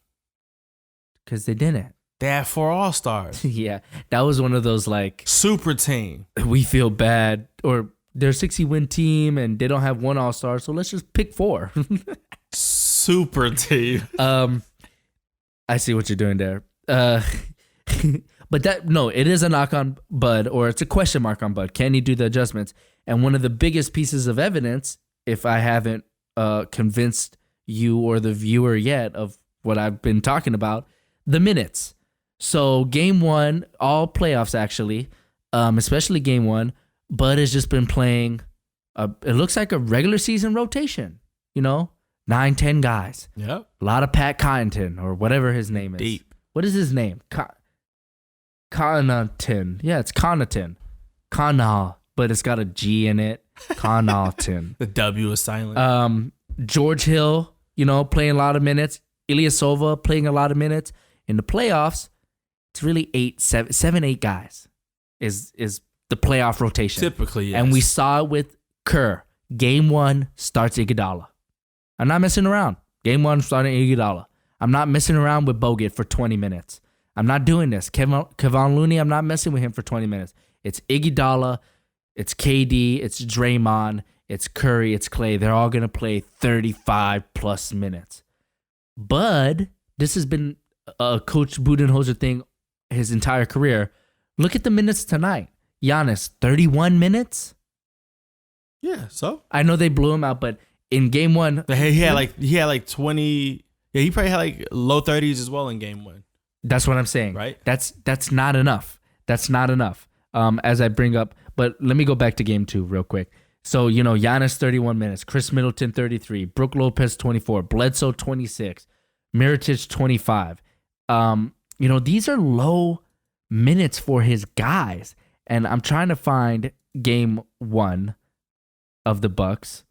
[SPEAKER 1] Because they didn't.
[SPEAKER 2] They had 4 All-Stars.
[SPEAKER 1] Yeah, that was one of those like
[SPEAKER 2] super team.
[SPEAKER 1] We feel bad, or they're a 60-win team and they don't have 1 All-Star, so let's just pick 4.
[SPEAKER 2] Super team.
[SPEAKER 1] I see what you're doing there. But it is a knock on Bud, or it's a question mark on Bud. Can he do the adjustments? And one of the biggest pieces of evidence, if I haven't convinced you or the viewer yet of what I've been talking about, the minutes. So game 1, all playoffs actually, especially game 1, Bud has just been playing, it looks like a regular season rotation, 9, 10 guys.
[SPEAKER 2] Yep.
[SPEAKER 1] A lot of Pat Connaughton or whatever his name is.
[SPEAKER 2] Deep.
[SPEAKER 1] What is his name? Connaughton. Yeah, it's Connaughton. But it's got a G in it. Connaughton.
[SPEAKER 2] The W is silent.
[SPEAKER 1] George Hill, playing a lot of minutes. Ilyasova playing a lot of minutes. In the playoffs, it's really 7, 8 guys is the playoff rotation.
[SPEAKER 2] Typically, yes.
[SPEAKER 1] And we saw it with Kerr. Game 1 starts Iguodala. I'm not messing around. Game 1 starting Iguodala. I'm not messing around with Bogut for 20 minutes. I'm not doing this. Kevon Looney, I'm not messing with him for 20 minutes. It's Iguodala, it's KD, it's Draymond, it's Curry, it's Clay. They're all going to play 35 plus minutes. Bud, this has been a Coach Budenholzer thing his entire career. Look at the minutes tonight. Giannis, 31 minutes?
[SPEAKER 2] Yeah, so?
[SPEAKER 1] I know they blew him out, but in game 1...
[SPEAKER 2] He had like 20... Yeah, he probably had like low 30s as well in game 1.
[SPEAKER 1] That's what I'm saying.
[SPEAKER 2] Right?
[SPEAKER 1] That's not enough. That's not enough. As I bring up... But let me go back to game 2 real quick. So, Giannis, 31 minutes. Chris Middleton, 33. Brook Lopez, 24. Bledsoe, 26. Mirotic, 25. These are low minutes for his guys. And I'm trying to find game 1 of the Bucks.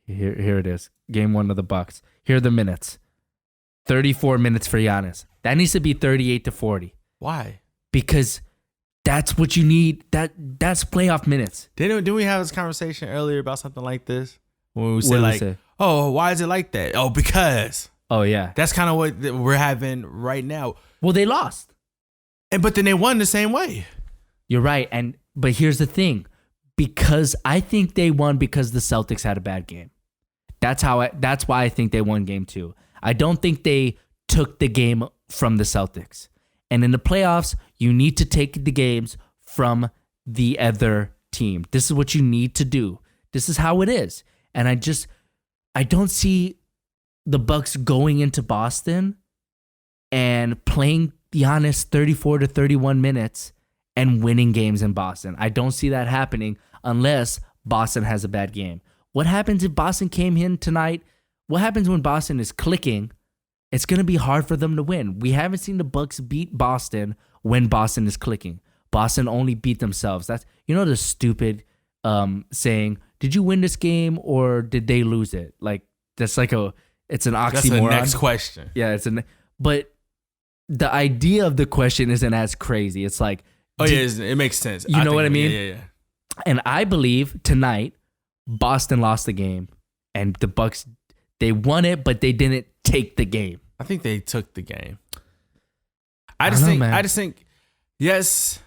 [SPEAKER 1] Here it is. Game 1 of the Bucks. Here are the minutes. 34 minutes for Giannis. That needs to be 38 to 40.
[SPEAKER 2] Why?
[SPEAKER 1] Because that's what you need. That's playoff minutes.
[SPEAKER 2] Didn't we have this conversation earlier about something like this? When we said oh, why is it like that? Oh, because.
[SPEAKER 1] Oh, yeah.
[SPEAKER 2] That's kind of what we're having right now.
[SPEAKER 1] Well, they lost.
[SPEAKER 2] But then they won the same way.
[SPEAKER 1] You're right. But here's the thing. Because I think they won because the Celtics had a bad game. That's why I think they won game 2. I don't think they took the game from the Celtics. And in the playoffs, you need to take the games from the other team. This is what you need to do. This is how it is. And I don't see the Bucks going into Boston and playing Giannis 34 to 31 minutes and winning games in Boston. I don't see that happening unless Boston has a bad game. What happens if Boston came in tonight? What happens when Boston is clicking? It's going to be hard for them to win. We haven't seen the Bucks beat Boston when Boston is clicking. Boston only beat themselves. That's the stupid saying, did you win this game or did they lose it? Like it's an oxymoron.
[SPEAKER 2] That's the next question.
[SPEAKER 1] Yeah, but the idea of the question isn't as crazy. It's like,
[SPEAKER 2] it makes sense.
[SPEAKER 1] You know what I mean?
[SPEAKER 2] Yeah.
[SPEAKER 1] And I believe tonight Boston lost the game and the Bucks, they won it, but they didn't take the game.
[SPEAKER 2] I think they took the game. I just think, yes,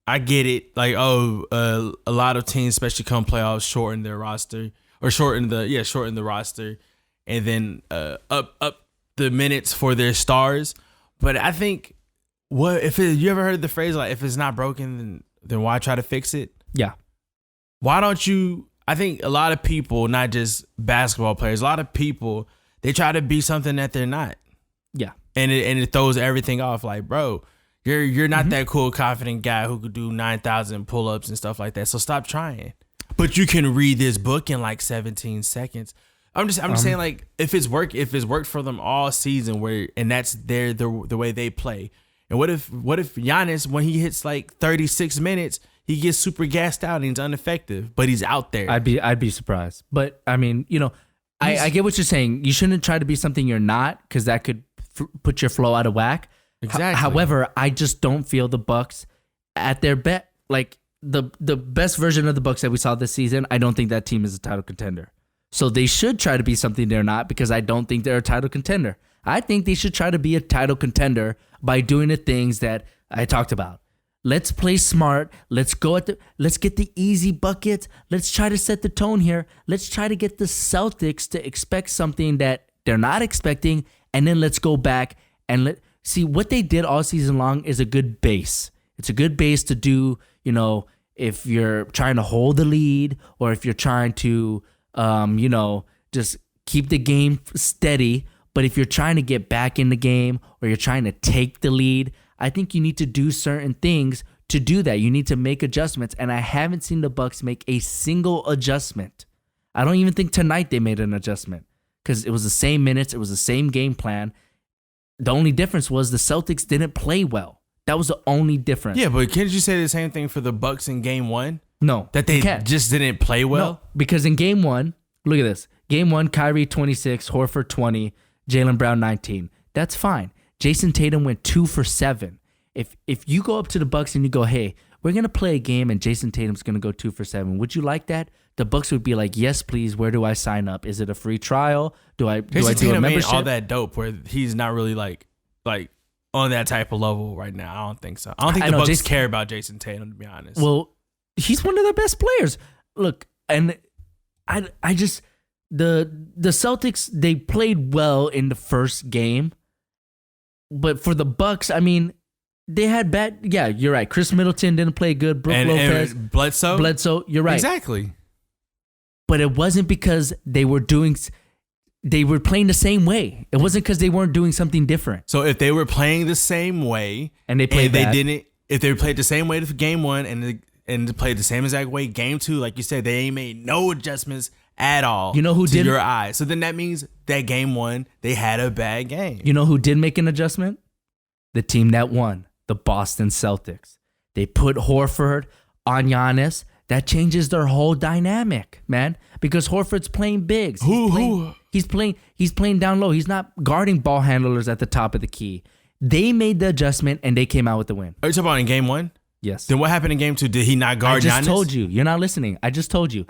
[SPEAKER 2] I get it. Like, a lot of teams, especially come playoffs, shorten their roster shorten the roster, and then up the minutes for their stars. But I think, you ever heard the phrase like, if it's not broken, then why try to fix it?
[SPEAKER 1] Yeah.
[SPEAKER 2] Why don't you? I think a lot of people, not just basketball players, a lot of people, they try to be something that they're not.
[SPEAKER 1] Yeah.
[SPEAKER 2] And it throws everything off. Like, bro, you're not that cool, confident guy who could do 9,000 pull-ups and stuff like that. So stop trying. But you can read this book in like 17 seconds. I'm just saying, like, if it's worked for them all season, and that's the way they play. And what if Giannis, when he hits like 36 minutes, he gets super gassed out and he's ineffective, but he's out there?
[SPEAKER 1] I'd be surprised. But I mean, I get what you're saying. You shouldn't try to be something you're not, because that could put your flow out of whack.
[SPEAKER 2] Exactly.
[SPEAKER 1] However, I just don't feel the Bucks at their best. Like the best version of the Bucks that we saw this season, I don't think that team is a title contender. So they should try to be something they're not, because I don't think they're a title contender. I think they should try to be a title contender by doing the things that I talked about. Let's play smart. Let's get the easy buckets. Let's try to set the tone here. Let's try to get the Celtics to expect something that they're not expecting, and then let's go back and see what they did all season long is a good base. It's a good base to do, if you're trying to hold the lead, or if you're trying to just keep the game steady. But if you're trying to get back in the game, or you're trying to take the lead, I think you need to do certain things to do that. You need to make adjustments. And I haven't seen the Bucks make a single adjustment. I don't even think tonight they made an adjustment, because it was the same minutes. It was the same game plan. The only difference was the Celtics didn't play well. That was the only difference.
[SPEAKER 2] Yeah, but can't you say the same thing for the Bucks in game one?
[SPEAKER 1] No.
[SPEAKER 2] That they just didn't play well?
[SPEAKER 1] No, because in game one, look at this. Game one, Kyrie 26, Horford 20, Jaylen Brown 19. That's fine. Jason Tatum went 2 for 7. If you go up to the Bucks and you go, hey, we're going to play a game and Jason Tatum's going to go 2 for 7, would you like that? The Bucks would be like, yes, please. Where do I sign up? Is it a free trial? Do I do a membership?
[SPEAKER 2] All that dope where he's not really like on that type of level right now. I don't think so. I don't think the Bucks care about Jason Tatum, to be honest.
[SPEAKER 1] Well, he's one of their best players. Look, and I just the Celtics, they played well in the first game, but for the Bucks, I mean, they had bad. Yeah, you're right. Chris Middleton didn't play good. Brook Lopez,
[SPEAKER 2] and Bledsoe.
[SPEAKER 1] You're right.
[SPEAKER 2] Exactly.
[SPEAKER 1] But it wasn't because they were playing the same way. It wasn't because they weren't doing something different.
[SPEAKER 2] So if they were playing the same way
[SPEAKER 1] and they played
[SPEAKER 2] if they played the same way for game one and played the same exact way game two, like you said, they ain't made no adjustments at all.
[SPEAKER 1] You know who did?
[SPEAKER 2] Your eyes. So then that means that game one, they had a bad game.
[SPEAKER 1] You know who did make an adjustment? The team that won, the Boston Celtics. They put Horford on Giannis. That changes their whole dynamic, man. Because Horford's playing bigs. He's playing down low. He's not guarding ball handlers at the top of the key. They made the adjustment and they came out with the win.
[SPEAKER 2] Are you talking about in game one?
[SPEAKER 1] Yes.
[SPEAKER 2] Then what happened in game two? Did he not guard Giannis?
[SPEAKER 1] I just told you. You're not listening. I just told you.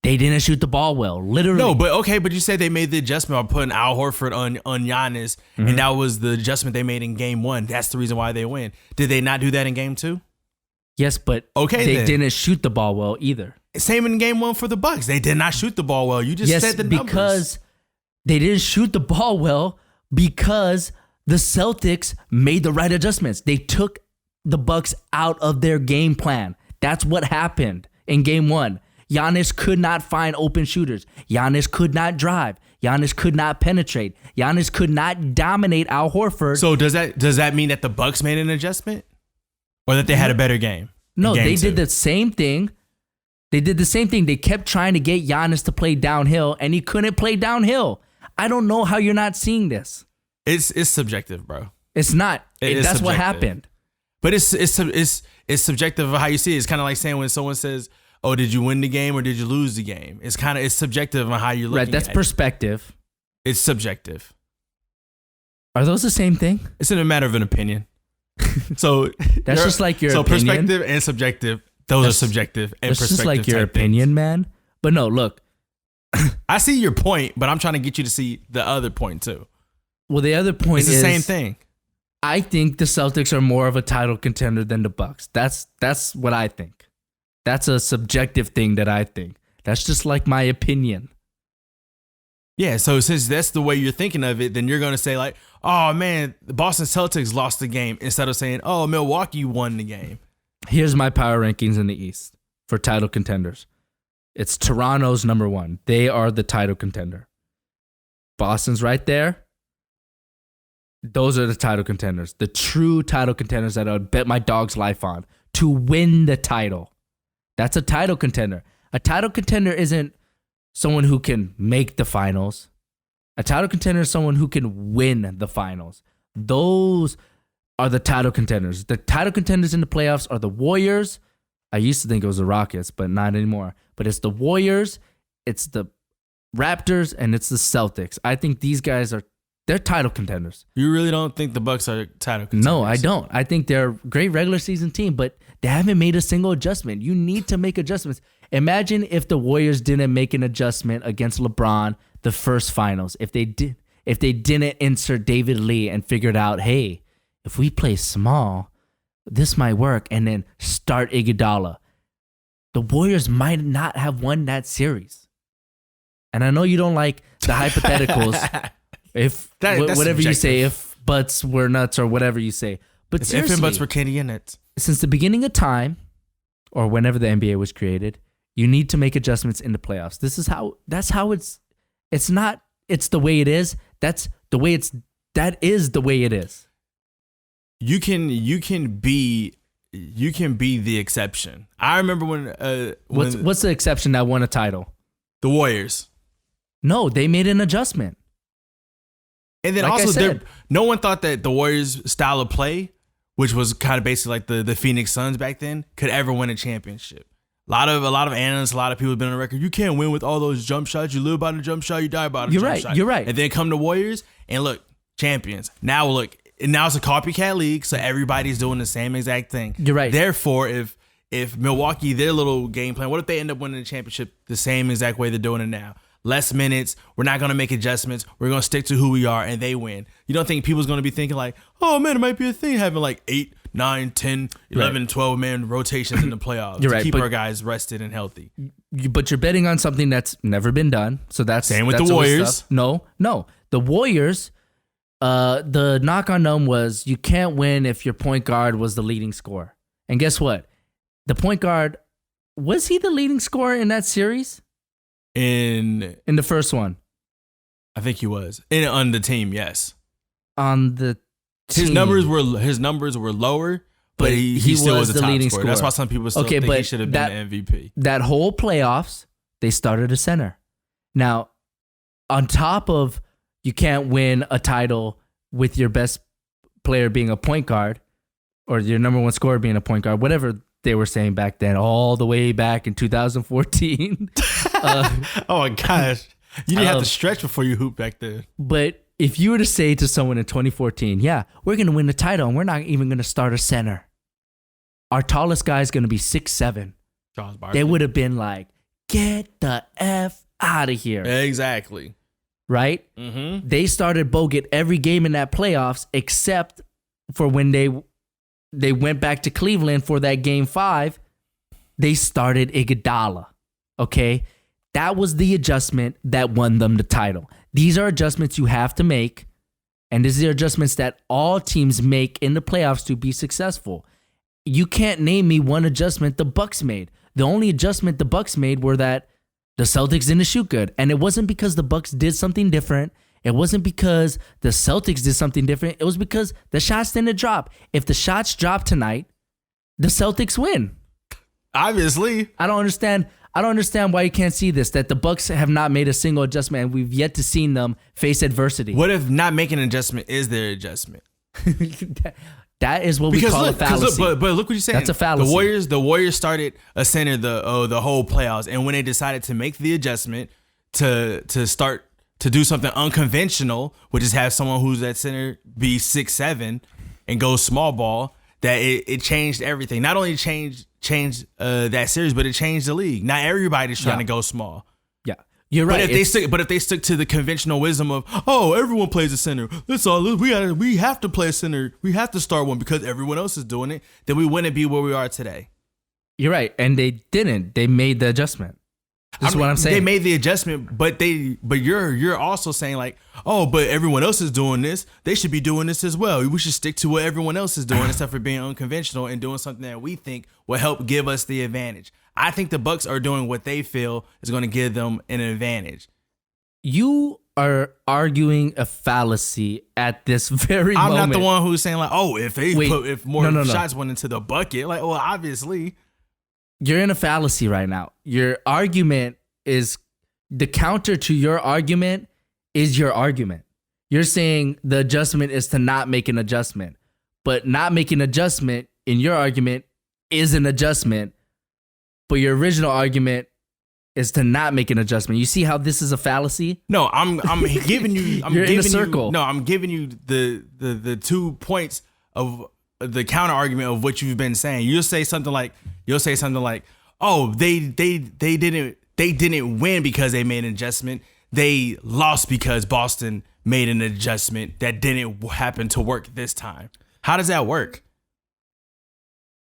[SPEAKER 1] They didn't shoot the ball well. Literally.
[SPEAKER 2] No, but you said they made the adjustment by putting Al Horford on Giannis, and that was the adjustment they made in game one. That's the reason why they win. Did they not do that in game two?
[SPEAKER 1] Yes, but they didn't shoot the ball well either.
[SPEAKER 2] Same in game one for the Bucks. They did not shoot the ball well. You just said the numbers.
[SPEAKER 1] Because they didn't shoot the ball well because the Celtics made the right adjustments. They took the Bucks out of their game plan. That's what happened in game one. Giannis could not find open shooters. Giannis could not drive. Giannis could not penetrate. Giannis could not dominate Al Horford.
[SPEAKER 2] So does that mean that the Bucks made an adjustment? Or that they had a better game?
[SPEAKER 1] No, they did the same thing. They kept trying to get Giannis to play downhill, and he couldn't play downhill. I don't know how you're not seeing this.
[SPEAKER 2] It's subjective, bro.
[SPEAKER 1] It's not.
[SPEAKER 2] That's
[SPEAKER 1] subjective. What happened.
[SPEAKER 2] But it's subjective of how you see it. It's kind of like saying when someone says, "Oh, did you win the game or did you lose the game?" It's subjective on how you're looking.
[SPEAKER 1] Right. That's perspective.
[SPEAKER 2] It's subjective.
[SPEAKER 1] Are those the same thing?
[SPEAKER 2] It's in a matter of an opinion. So
[SPEAKER 1] that's just like your opinion.
[SPEAKER 2] So perspective and subjective, those are subjective and perspective. It's just like
[SPEAKER 1] your opinion, things. Man. But no, look.
[SPEAKER 2] I see your point, but I'm trying to get you to see the other point too.
[SPEAKER 1] Well, the other point is
[SPEAKER 2] the same thing.
[SPEAKER 1] I think the Celtics are more of a title contender than the Bucks. That's what I think. That's a subjective thing that I think. That's just like my opinion.
[SPEAKER 2] Yeah, so since that's the way you're thinking of it, then you're going to say like, oh man, the Boston Celtics lost the game instead of saying, oh, Milwaukee won the game.
[SPEAKER 1] Here's my power rankings in the East for title contenders. It's Toronto's number 1. They are the title contender. Boston's right there. Those are the title contenders. The true title contenders that I would bet my dog's life on to win the title. That's a title contender. A title contender isn't someone who can make the finals. A title contender is someone who can win the finals. Those are the title contenders. The title contenders in the playoffs are the Warriors. I used to think it was the Rockets, but not anymore. But it's the Warriors, it's the Raptors, and it's the Celtics. I think these guys they're title contenders.
[SPEAKER 2] You really don't think the Bucks are title contenders?
[SPEAKER 1] No, I don't. I think they're a great regular season team, but they haven't made a single adjustment. You need to make adjustments. Imagine if the Warriors didn't make an adjustment against LeBron the first finals. If they didn't insert David Lee and figured out, hey, if we play small, this might work, and then start Iguodala, the Warriors might not have won that series. And I know you don't like the hypotheticals. Whatever you say, if butts were nuts or whatever you say. But seriously,
[SPEAKER 2] if and butts were candy in it.
[SPEAKER 1] Since the beginning of time, or whenever the NBA was created, you need to make adjustments in the playoffs. It's the way it is. That is the way it is.
[SPEAKER 2] You can be the exception. I remember when
[SPEAKER 1] what's the exception that won a title?
[SPEAKER 2] The Warriors.
[SPEAKER 1] No, they made an adjustment.
[SPEAKER 2] And then
[SPEAKER 1] like
[SPEAKER 2] also, no one thought that the Warriors' style of play, which was kind of basically like the Phoenix Suns back then, could ever win a championship. A lot of analysts, a lot of people have been on the record. You can't win with all those jump shots. You live by the jump shot, you die by the jump shot. You're right. And then come the Warriors and look, champions. Now it's a copycat league, so everybody's doing the same exact thing.
[SPEAKER 1] You're right.
[SPEAKER 2] Therefore, if Milwaukee, their little game plan, what if they end up winning the championship the same exact way they're doing it now? Less minutes. We're not going to make adjustments. We're going to stick to who we are, and they win. You don't think people's going to be thinking like, oh, man, it might be a thing having like 8, 9, 10, 11, 12-man rotations in the playoffs to keep our guys rested and healthy.
[SPEAKER 1] But you're betting on something that's never been done. So that's
[SPEAKER 2] same with the Warriors.
[SPEAKER 1] No. The Warriors, the knock on them was you can't win if your point guard was the leading scorer. And guess what? The point guard, was he the leading scorer in that series?
[SPEAKER 2] In
[SPEAKER 1] the first one,
[SPEAKER 2] I think he was on the team. Yes,
[SPEAKER 1] on the team.
[SPEAKER 2] His numbers were lower, but he still was the leading scorer. That's why some people still think he should have been the MVP.
[SPEAKER 1] That whole playoffs, they started a center. Now, on top of you can't win a title with your best player being a point guard or your number one scorer being a point guard, whatever they were saying back then, all the way back in 2014.
[SPEAKER 2] Oh my gosh. You didn't have to stretch before you hoop back then.
[SPEAKER 1] But if you were to say to someone in 2014, yeah, we're going to win the title and we're not even going to start a center. Our tallest guy is going to be 6'7".
[SPEAKER 2] Charles Barkley.
[SPEAKER 1] They would have been like, get the F out of here.
[SPEAKER 2] Exactly.
[SPEAKER 1] Right?
[SPEAKER 2] Mm-hmm.
[SPEAKER 1] They started Bogut every game in that playoffs except for when they went back to Cleveland for that game 5. They started Iguodala. Okay? That was the adjustment that won them the title. These are adjustments you have to make, and these are adjustments that all teams make in the playoffs to be successful. You can't name me one adjustment the Bucks made. The only adjustment the Bucks made were that the Celtics didn't shoot good, and it wasn't because the Bucks did something different. It wasn't because the Celtics did something different. It was because the shots didn't drop. If the shots drop tonight, the Celtics win.
[SPEAKER 2] Obviously.
[SPEAKER 1] I don't understand why you can't see this, that the Bucks have not made a single adjustment and we've yet to see them face adversity.
[SPEAKER 2] What if not making an adjustment is their adjustment?
[SPEAKER 1] That is what we call a fallacy.
[SPEAKER 2] But look what you're saying.
[SPEAKER 1] That's a fallacy.
[SPEAKER 2] The Warriors started a center the whole playoffs, and when they decided to make the adjustment to start to do something unconventional, which is have someone who's at center be 6'7" and go small ball, that it changed everything. Not only changed that series, but it changed the league. Not everybody's trying to go small.
[SPEAKER 1] Yeah, you're right.
[SPEAKER 2] But if they stick to the conventional wisdom of, oh, everyone plays a center, that's all. We have to play a center. We have to start one because everyone else is doing it. Then we wouldn't be where we are today.
[SPEAKER 1] You're right, and they didn't. They made the adjustment. That's what I'm saying.
[SPEAKER 2] They made the adjustment, but you're also saying like, oh, but everyone else is doing this. They should be doing this as well. We should stick to what everyone else is doing instead of being unconventional and doing something that we think will help give us the advantage. I think the Bucks are doing what they feel is going to give them an advantage.
[SPEAKER 1] You are arguing a fallacy at this very moment.
[SPEAKER 2] I'm not the one who's saying like, oh, if more shots
[SPEAKER 1] No.
[SPEAKER 2] went into the bucket, like, well, obviously.
[SPEAKER 1] You're in a fallacy right now. Your argument is the counter to your argument is your argument. You're saying the adjustment is to not make an adjustment, but not making an adjustment in your argument is an adjustment, but your original argument is to not make an adjustment. You see how this is a fallacy?
[SPEAKER 2] No, I'm giving you.
[SPEAKER 1] You're in a circle.
[SPEAKER 2] I'm giving you the 2 points of the counter argument of what you've been saying. You'll say something like, oh, they didn't win because they made an adjustment. They lost because Boston made an adjustment that didn't happen to work this time. How does that work?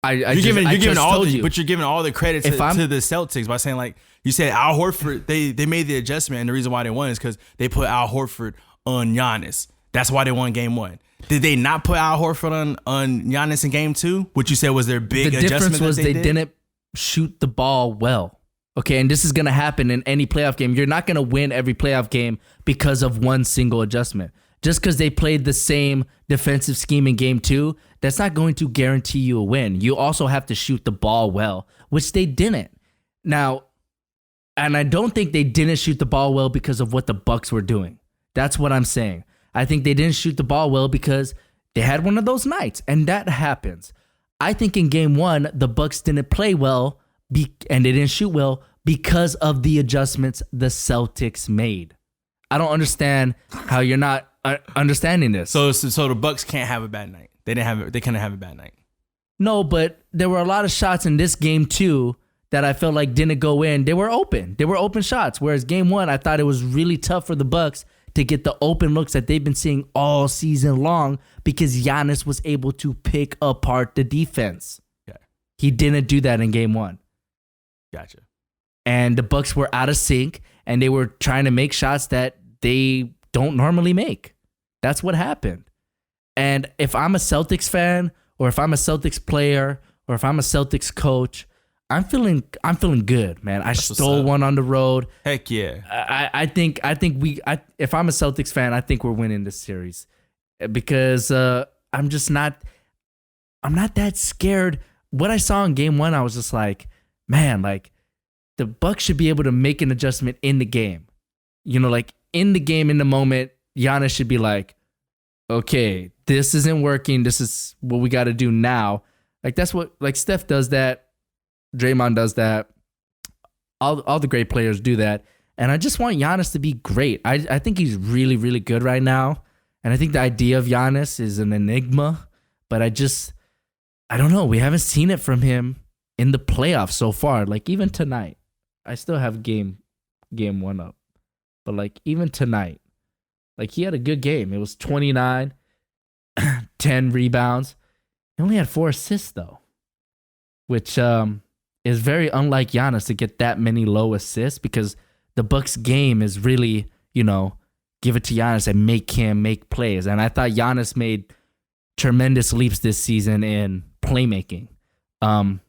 [SPEAKER 2] You're giving all the credit to the Celtics by saying, like, you said Al Horford, they made the adjustment, and the reason why they won is because they put Al Horford on Giannis. That's why they won game 1. Did they not put Al Horford on Giannis in game 2? Which you said was their big adjustment.
[SPEAKER 1] The difference was they didn't shoot the ball well. Okay, and this is going to happen in any playoff game. You're not going to win every playoff game because of one single adjustment. Just because they played the same defensive scheme in game 2, that's not going to guarantee you a win. You also have to shoot the ball well, which they didn't. Now, and I don't think they didn't shoot the ball well because of what the Bucks were doing. That's what I'm saying. I think they didn't shoot the ball well because they had one of those nights, and that happens. I think in game 1, the Bucks didn't play well and they didn't shoot well because of the adjustments the Celtics made. I don't understand how you're not understanding this.
[SPEAKER 2] So the Bucks can't have a bad night. They couldn't have a bad night.
[SPEAKER 1] No, but there were a lot of shots in this game too that I felt like didn't go in. They were open. They were open shots. Whereas game 1, I thought it was really tough for the Bucks to get the open looks that they've been seeing all season long because Giannis was able to pick apart the defense.
[SPEAKER 2] Yeah.
[SPEAKER 1] He didn't do that in game 1.
[SPEAKER 2] Gotcha.
[SPEAKER 1] And the Bucks were out of sync, and they were trying to make shots that they don't normally make. That's what happened. And if I'm a Celtics fan, or if I'm a Celtics player, or if I'm a Celtics coach, I'm feeling good, man. I stole one on the road.
[SPEAKER 2] Heck yeah.
[SPEAKER 1] I think if I'm a Celtics fan, I think we're winning this series because I'm not that scared. What I saw in game 1, I was just like, man, like the Bucks should be able to make an adjustment in the game. You know, like in the game, in the moment, Giannis should be like, okay, this isn't working. This is what we got to do now. Like that's what, like Steph does that. Draymond does that. All the great players do that. And I just want Giannis to be great. I think he's really, really good right now. And I think the idea of Giannis is an enigma. But I don't know. We haven't seen it from him in the playoffs so far. Like even tonight, I still have game 1 up. But like even tonight, like he had a good game. It was 29, 10 rebounds. He only had 4 assists though, which is very unlike Giannis to get that many low assists because the Bucks game is really, give it to Giannis and make him make plays. And I thought Giannis made tremendous leaps this season in playmaking. And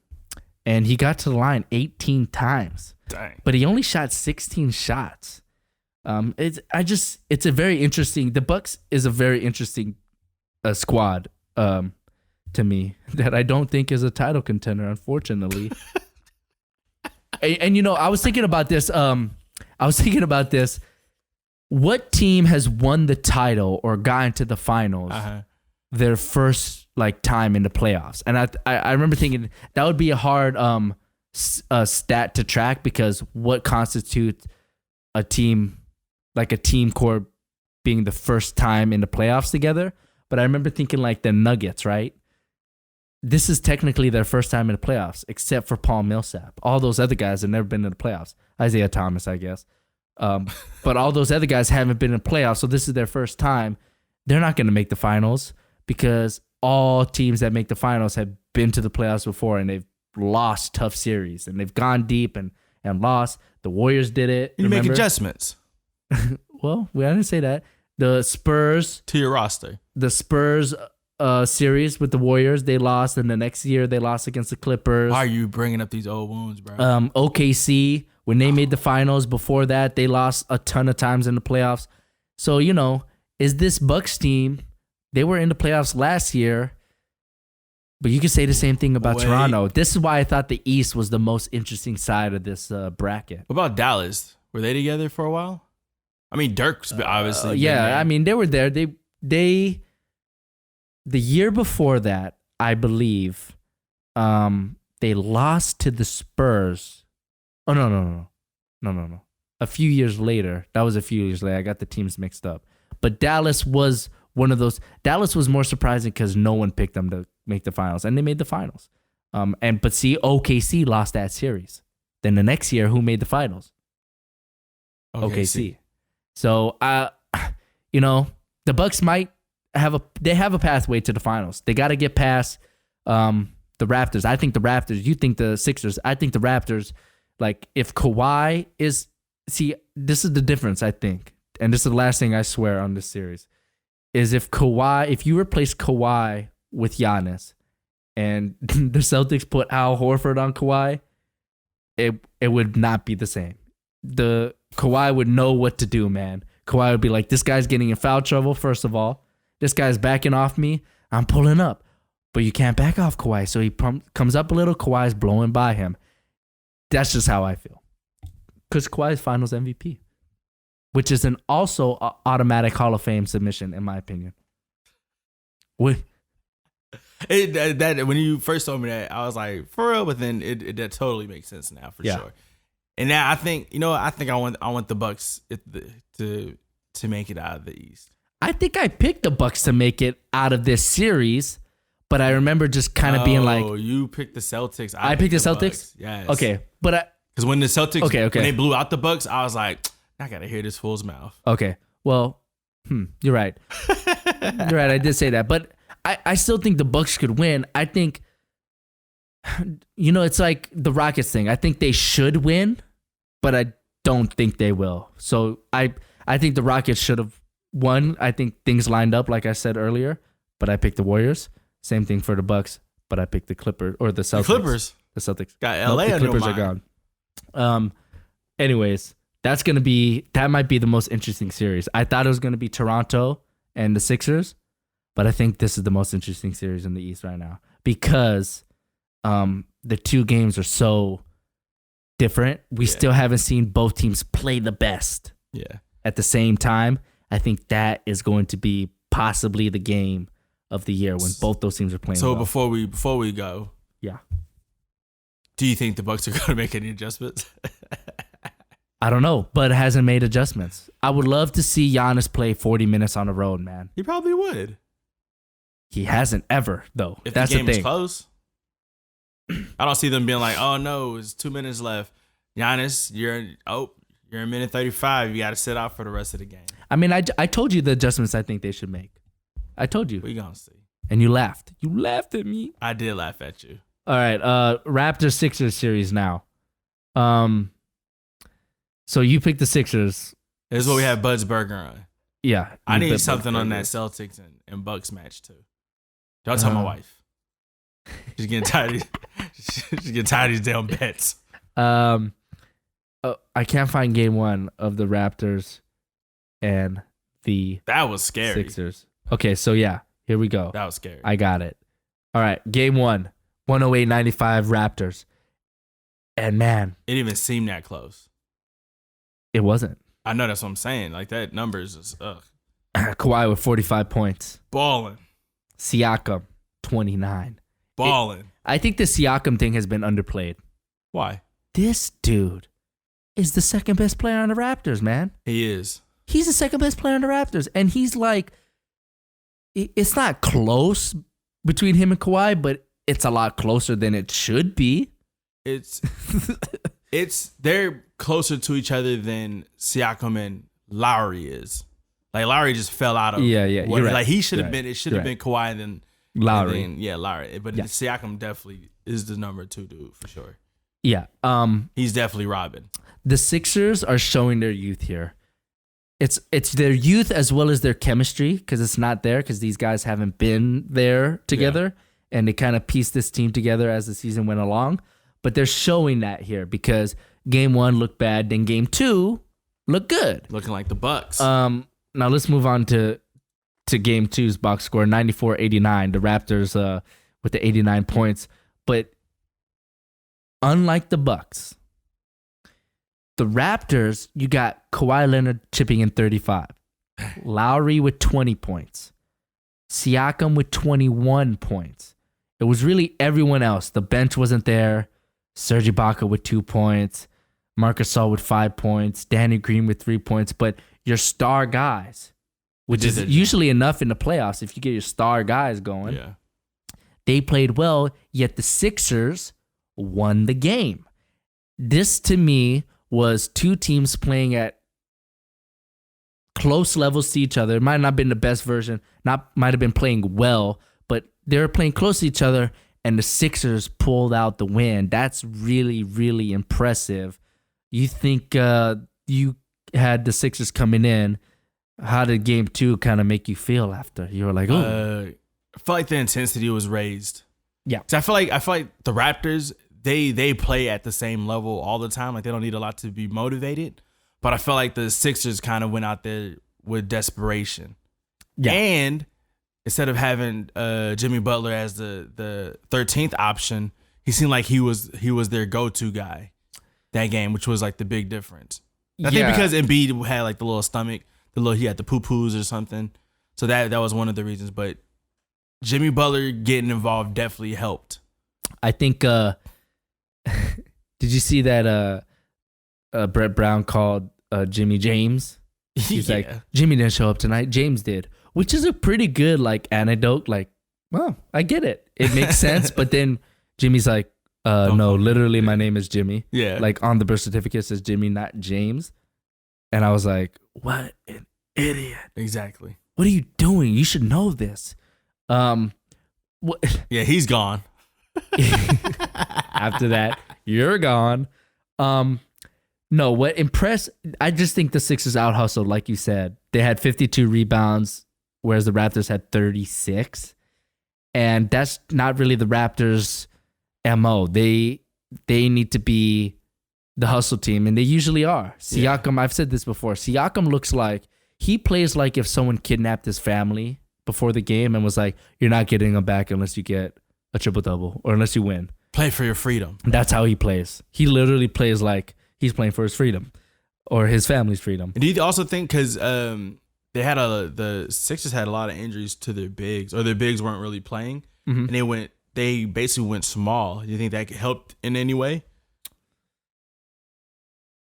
[SPEAKER 1] he got to the line 18 times.
[SPEAKER 2] Dang.
[SPEAKER 1] But he only shot 16 shots. It's a very interesting. The Bucks is a very interesting squad to me that I don't think is a title contender, unfortunately. and I was thinking about this. What team has won the title or gotten to the finals their first time in the playoffs? And I remember thinking that would be a hard stat to track because what constitutes a team, like a team core being the first time in the playoffs together. But I remember thinking like the Nuggets, right? This is technically their first time in the playoffs, except for Paul Millsap. All those other guys have never been in the playoffs. Isaiah Thomas, I guess. But all those other guys haven't been in the playoffs, so this is their first time. They're not going to make the finals because all teams that make the finals have been to the playoffs before, and they've lost tough series, and they've gone deep and lost. The Warriors did it.
[SPEAKER 2] You make adjustments.
[SPEAKER 1] Well, I didn't say that. The Spurs.
[SPEAKER 2] To your roster.
[SPEAKER 1] The Spurs series with the Warriors, they lost, and the next year they lost against the Clippers.
[SPEAKER 2] Why are you bringing up these old wounds, bro?
[SPEAKER 1] OKC, when they made the finals, before that, they lost a ton of times in the playoffs. So, is this Bucks team, they were in the playoffs last year, but you could say the same thing about Toronto. This is why I thought the East was the most interesting side of this bracket.
[SPEAKER 2] What about Dallas? Were they together for a while? I mean, Dirk's obviously.
[SPEAKER 1] Yeah, I mean, they were there. The year before that, I believe, they lost to the Spurs. Oh, no. A few years later. That was a few years later. I got the teams mixed up. But Dallas was one of those. Dallas was more surprising because no one picked them to make the finals, and they made the finals. But see, OKC lost that series. Then the next year, who made the finals? OKC. So, the Bucks might have a pathway to the finals. They got to get past the Raptors. I think the Raptors. You think the Sixers. I think the Raptors. Like, if Kawhi is... See, this is the difference, I think. And this is the last thing I swear on this series. Is if you replace Kawhi with Giannis and the Celtics put Al Horford on Kawhi, it would not be the same. The Kawhi would know what to do, man. Kawhi would be like, this guy's getting in foul trouble, first of all. This guy's backing off me. I'm pulling up. But you can't back off Kawhi. So he comes up a little. Kawhi's blowing by him. That's just how I feel. Because Kawhi is Finals MVP, which is also automatic Hall of Fame submission, in my opinion.
[SPEAKER 2] When you first told me that, I was like, for real, but then that totally makes sense now, for sure. And now I think, I want the Bucks to make it out of the East.
[SPEAKER 1] I think I picked the Bucks to make it out of this series, but I remember just kind of being like,
[SPEAKER 2] "Oh, you picked the Celtics."
[SPEAKER 1] I picked the Celtics.
[SPEAKER 2] Bucks. Yes.
[SPEAKER 1] Okay, but
[SPEAKER 2] because when the Celtics, when they blew out the Bucks, I was like, I gotta hear this fool's mouth.
[SPEAKER 1] Okay, well, you're right. You're right. I did say that, but I still think the Bucks could win. I think, it's like the Rockets thing. I think they should win, but I don't think they will. So I think the Rockets should have won. I think things lined up, like I said earlier, but I picked the Warriors. Same thing for the Bucks, but I picked the Clippers or the Celtics.
[SPEAKER 2] The
[SPEAKER 1] Celtics
[SPEAKER 2] got LA.
[SPEAKER 1] The Clippers are gone. Anyways, that might be the most interesting series. I thought it was gonna be Toronto and the Sixers, but I think this is the most interesting series in the East right now because the two games are so different. We still haven't seen both teams play the best.
[SPEAKER 2] Yeah.
[SPEAKER 1] At the same time, I think that is going to be possibly the game of the year when both those teams are playing.
[SPEAKER 2] So
[SPEAKER 1] well.
[SPEAKER 2] before we go, do you think the Bucks are going to make any adjustments?
[SPEAKER 1] I don't know, but it hasn't made adjustments. I would love to see Giannis play 40 minutes on the road, man.
[SPEAKER 2] He probably would.
[SPEAKER 1] He hasn't ever, though.
[SPEAKER 2] If
[SPEAKER 1] that's
[SPEAKER 2] the game
[SPEAKER 1] the thing.
[SPEAKER 2] is close, I don't see them being like, "Oh no, it's 2 minutes left." Giannis, you're in minute 35. You got to sit out for the rest of the game.
[SPEAKER 1] I mean, I told you the adjustments I think they should make. I told you.
[SPEAKER 2] We gonna see.
[SPEAKER 1] And you laughed. You laughed at me.
[SPEAKER 2] I did laugh at you.
[SPEAKER 1] All right, Raptors Sixers series now. So you picked the Sixers.
[SPEAKER 2] This is what we have Bud's Burger on.
[SPEAKER 1] Yeah.
[SPEAKER 2] I need something on that Celtics and Bucks match too. Don't tell my wife. She's getting tired. She's getting tired of these damn bets.
[SPEAKER 1] I can't find game one of the Raptors and the
[SPEAKER 2] That was scary.
[SPEAKER 1] Sixers. Okay, so yeah, here we go.
[SPEAKER 2] That was scary.
[SPEAKER 1] I got it. All right, game one, 108-95 Raptors. And man,
[SPEAKER 2] it didn't even seem that close.
[SPEAKER 1] It wasn't.
[SPEAKER 2] I know, that's what I'm saying. Like, that numbers is
[SPEAKER 1] Kawhi with 45 points.
[SPEAKER 2] Balling.
[SPEAKER 1] Siakam, 29.
[SPEAKER 2] Balling.
[SPEAKER 1] I think the Siakam thing has been underplayed.
[SPEAKER 2] Why?
[SPEAKER 1] This dude is the second best player on the Raptors, man.
[SPEAKER 2] He is.
[SPEAKER 1] He's the second best player on the Raptors. And he's like, it's not close between him and Kawhi, but it's a lot closer than it should be.
[SPEAKER 2] They're closer to each other than Siakam and Lowry is. Like, Lowry just fell out of
[SPEAKER 1] you're right.
[SPEAKER 2] Like, he should have been. It should have been Kawhi and then
[SPEAKER 1] Lowry.
[SPEAKER 2] And then, Lowry. But Siakam definitely is the number 2 dude for sure.
[SPEAKER 1] Yeah.
[SPEAKER 2] He's definitely Robin.
[SPEAKER 1] The Sixers are showing their youth here. It's their youth as well as their chemistry, because it's not there because these guys haven't been there together, and they kind of pieced this team together as the season went along. But they're showing that here because game one looked bad, then game two looked good.
[SPEAKER 2] Looking like the Bucks.
[SPEAKER 1] Now let's move on to game two's box score, 94-89. The Raptors with the 89 points. But unlike the Bucks, the Raptors, you got Kawhi Leonard chipping in 35. Lowry with 20 points. Siakam with 21 points. It was really everyone else. The bench wasn't there. Serge Ibaka with 2 points. Marcus Gasol with 5 points. Danny Green with 3 points. But your star guys, which is usually enough in the playoffs if you get your star guys going, they played well, yet the Sixers won the game. This, to me, was two teams playing at close levels to each other. It might not have been the best version, might have been playing well, but they were playing close to each other, and the Sixers pulled out the win. That's really, really impressive. You think you had the Sixers coming in. How did game two kind of make you feel after? You were like, oh.
[SPEAKER 2] I felt like the intensity was raised.
[SPEAKER 1] Yeah.
[SPEAKER 2] So I feel like the Raptors, they play at the same level all the time. Like, they don't need a lot to be motivated. But I felt like the Sixers kind of went out there with desperation. Yeah. And instead of having Jimmy Butler as the 13th option, he seemed like he was their go-to guy that game, which was like the big difference. I think because Embiid had like the little stomach, he had the poo-poos or something. So that was one of the reasons. But Jimmy Butler getting involved definitely helped.
[SPEAKER 1] I think did you see that Brett Brown called Jimmy James? He's like, Jimmy didn't show up tonight, James did. Which is a pretty good like anecdote. Like, well, I get it. It makes sense. But then Jimmy's like, no, literally my name is Jimmy.
[SPEAKER 2] Yeah.
[SPEAKER 1] Like on the birth certificate says Jimmy, not James. And I was like, what an idiot.
[SPEAKER 2] Exactly.
[SPEAKER 1] What are you doing? You should know this.
[SPEAKER 2] Yeah, he's gone.
[SPEAKER 1] After that, you're gone. No, what impressed, I just think the Sixers out hustled, like you said. They had 52 rebounds, whereas the Raptors had 36. And that's not really the Raptors' MO. They need to be the hustle team, and they usually are. Siakam, I've said this before, Siakam looks like, he plays like if someone kidnapped his family before the game and was like, you're not getting them back unless you get a triple-double or unless you win.
[SPEAKER 2] Play for your freedom.
[SPEAKER 1] That's how he plays. He literally plays like he's playing for his freedom or his family's freedom.
[SPEAKER 2] And do you also think because the Sixers had a lot of injuries to their bigs, or their bigs weren't really playing, and they basically went small. Do you think that helped in any way?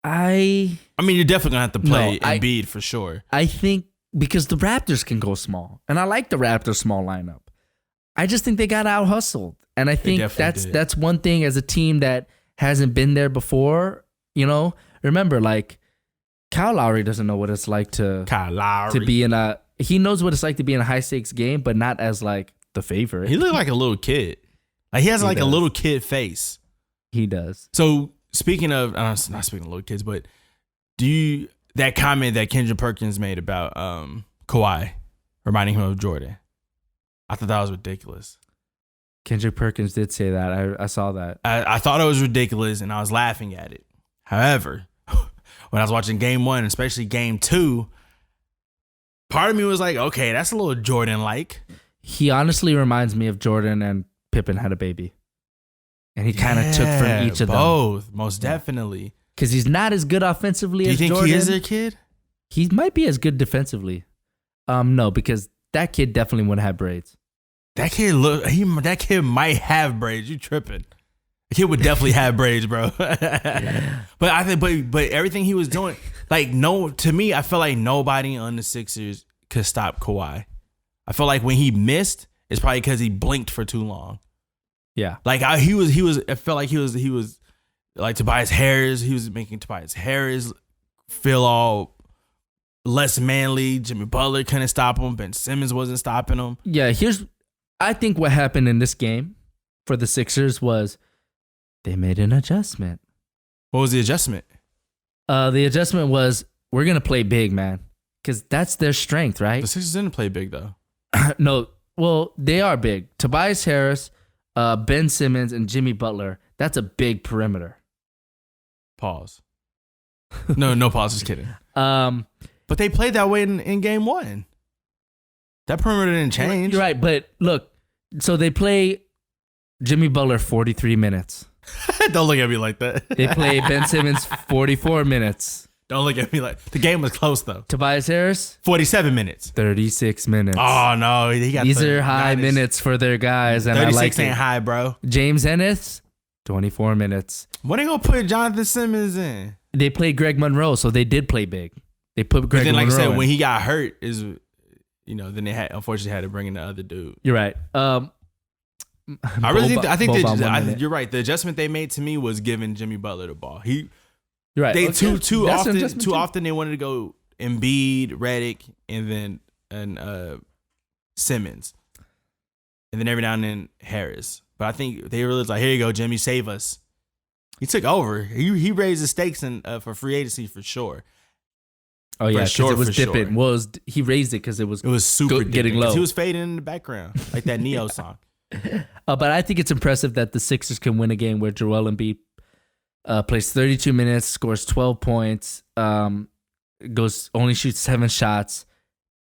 [SPEAKER 2] I mean, you're definitely gonna have to play Embiid for sure.
[SPEAKER 1] I think because the Raptors can go small, and I like the Raptors small lineup. I just think they got out hustled, and I think that's one thing as a team that hasn't been there before. You know, remember, like, Kyle Lowry doesn't know what it's like to be in a. He knows what it's like to be in a high stakes game, but not as like the favorite.
[SPEAKER 2] He looked like a little kid. Like he has a little kid face.
[SPEAKER 1] He does.
[SPEAKER 2] So speaking of, not speaking of little kids, but that comment that Kendrick Perkins made about Kawhi reminding him of Jordan, I thought that was ridiculous.
[SPEAKER 1] Kendrick Perkins did say that. I saw that.
[SPEAKER 2] I thought it was ridiculous, and I was laughing at it. However, when I was watching game one, especially game two, part of me was like, okay, that's a little Jordan-like.
[SPEAKER 1] He honestly reminds me of Jordan and Pippen had a baby. And he kind of took from each of them.
[SPEAKER 2] Both, most definitely.
[SPEAKER 1] Because he's not as good offensively as Jordan.
[SPEAKER 2] Do you think he is their kid?
[SPEAKER 1] He might be as good defensively. No, because that kid definitely wouldn't have braids.
[SPEAKER 2] That kid might have braids. You tripping. The kid would definitely have braids, bro. But I think, but everything he was doing, like, to me, I felt like nobody on the Sixers could stop Kawhi. I felt like when he missed, it's probably because he blinked for too long.
[SPEAKER 1] Yeah,
[SPEAKER 2] like I felt like he was like Tobias Harris. He was making Tobias Harris feel all less manly. Jimmy Butler couldn't stop him. Ben Simmons wasn't stopping him.
[SPEAKER 1] Yeah, I think what happened in this game for the Sixers was they made an adjustment.
[SPEAKER 2] What was the adjustment?
[SPEAKER 1] The adjustment was we're gonna play big, man, because that's their strength, right?
[SPEAKER 2] The Sixers didn't play big though.
[SPEAKER 1] No, well, they are big. Tobias Harris, Ben Simmons, and Jimmy Butler. That's a big perimeter.
[SPEAKER 2] Pause. No pause. Just kidding. But they played that way in game 1. That perimeter didn't change.
[SPEAKER 1] You're right, but look, so they play Jimmy Butler 43 minutes.
[SPEAKER 2] Don't look at me like that.
[SPEAKER 1] They play Ben Simmons 44 minutes.
[SPEAKER 2] Don't look at me like the game was close though.
[SPEAKER 1] Tobias Harris
[SPEAKER 2] 47 minutes.
[SPEAKER 1] 36 minutes.
[SPEAKER 2] Oh no, he got
[SPEAKER 1] these are high minutes for their guys, and
[SPEAKER 2] 36
[SPEAKER 1] I like
[SPEAKER 2] ain't
[SPEAKER 1] it.
[SPEAKER 2] high, bro.
[SPEAKER 1] James Ennis 24 minutes.
[SPEAKER 2] What they gonna put Jonathan Simmons in?
[SPEAKER 1] They played Greg Monroe, so they did play big. They put Greg
[SPEAKER 2] But then, like
[SPEAKER 1] Monroe
[SPEAKER 2] I said,
[SPEAKER 1] in.
[SPEAKER 2] when he got hurt, then they unfortunately had to bring in the other dude.
[SPEAKER 1] You're right.
[SPEAKER 2] I think you're right. The adjustment they made to me was giving Jimmy Butler the ball. You're right. They
[SPEAKER 1] okay.
[SPEAKER 2] too often they wanted to go Embiid, Redick, and then Simmons, and then every now and then Harris. But I think they realized like, here you go, Jimmy, save us. He took over. He raised the stakes for free agency for sure.
[SPEAKER 1] Oh yeah, because it was dipping. Well, he raised it because it was
[SPEAKER 2] super
[SPEAKER 1] getting low.
[SPEAKER 2] He was fading in the background like that Neo song.
[SPEAKER 1] But I think it's impressive that the Sixers can win a game where Joel Embiid plays 32 minutes, scores 12 points, only shoots 7 shots.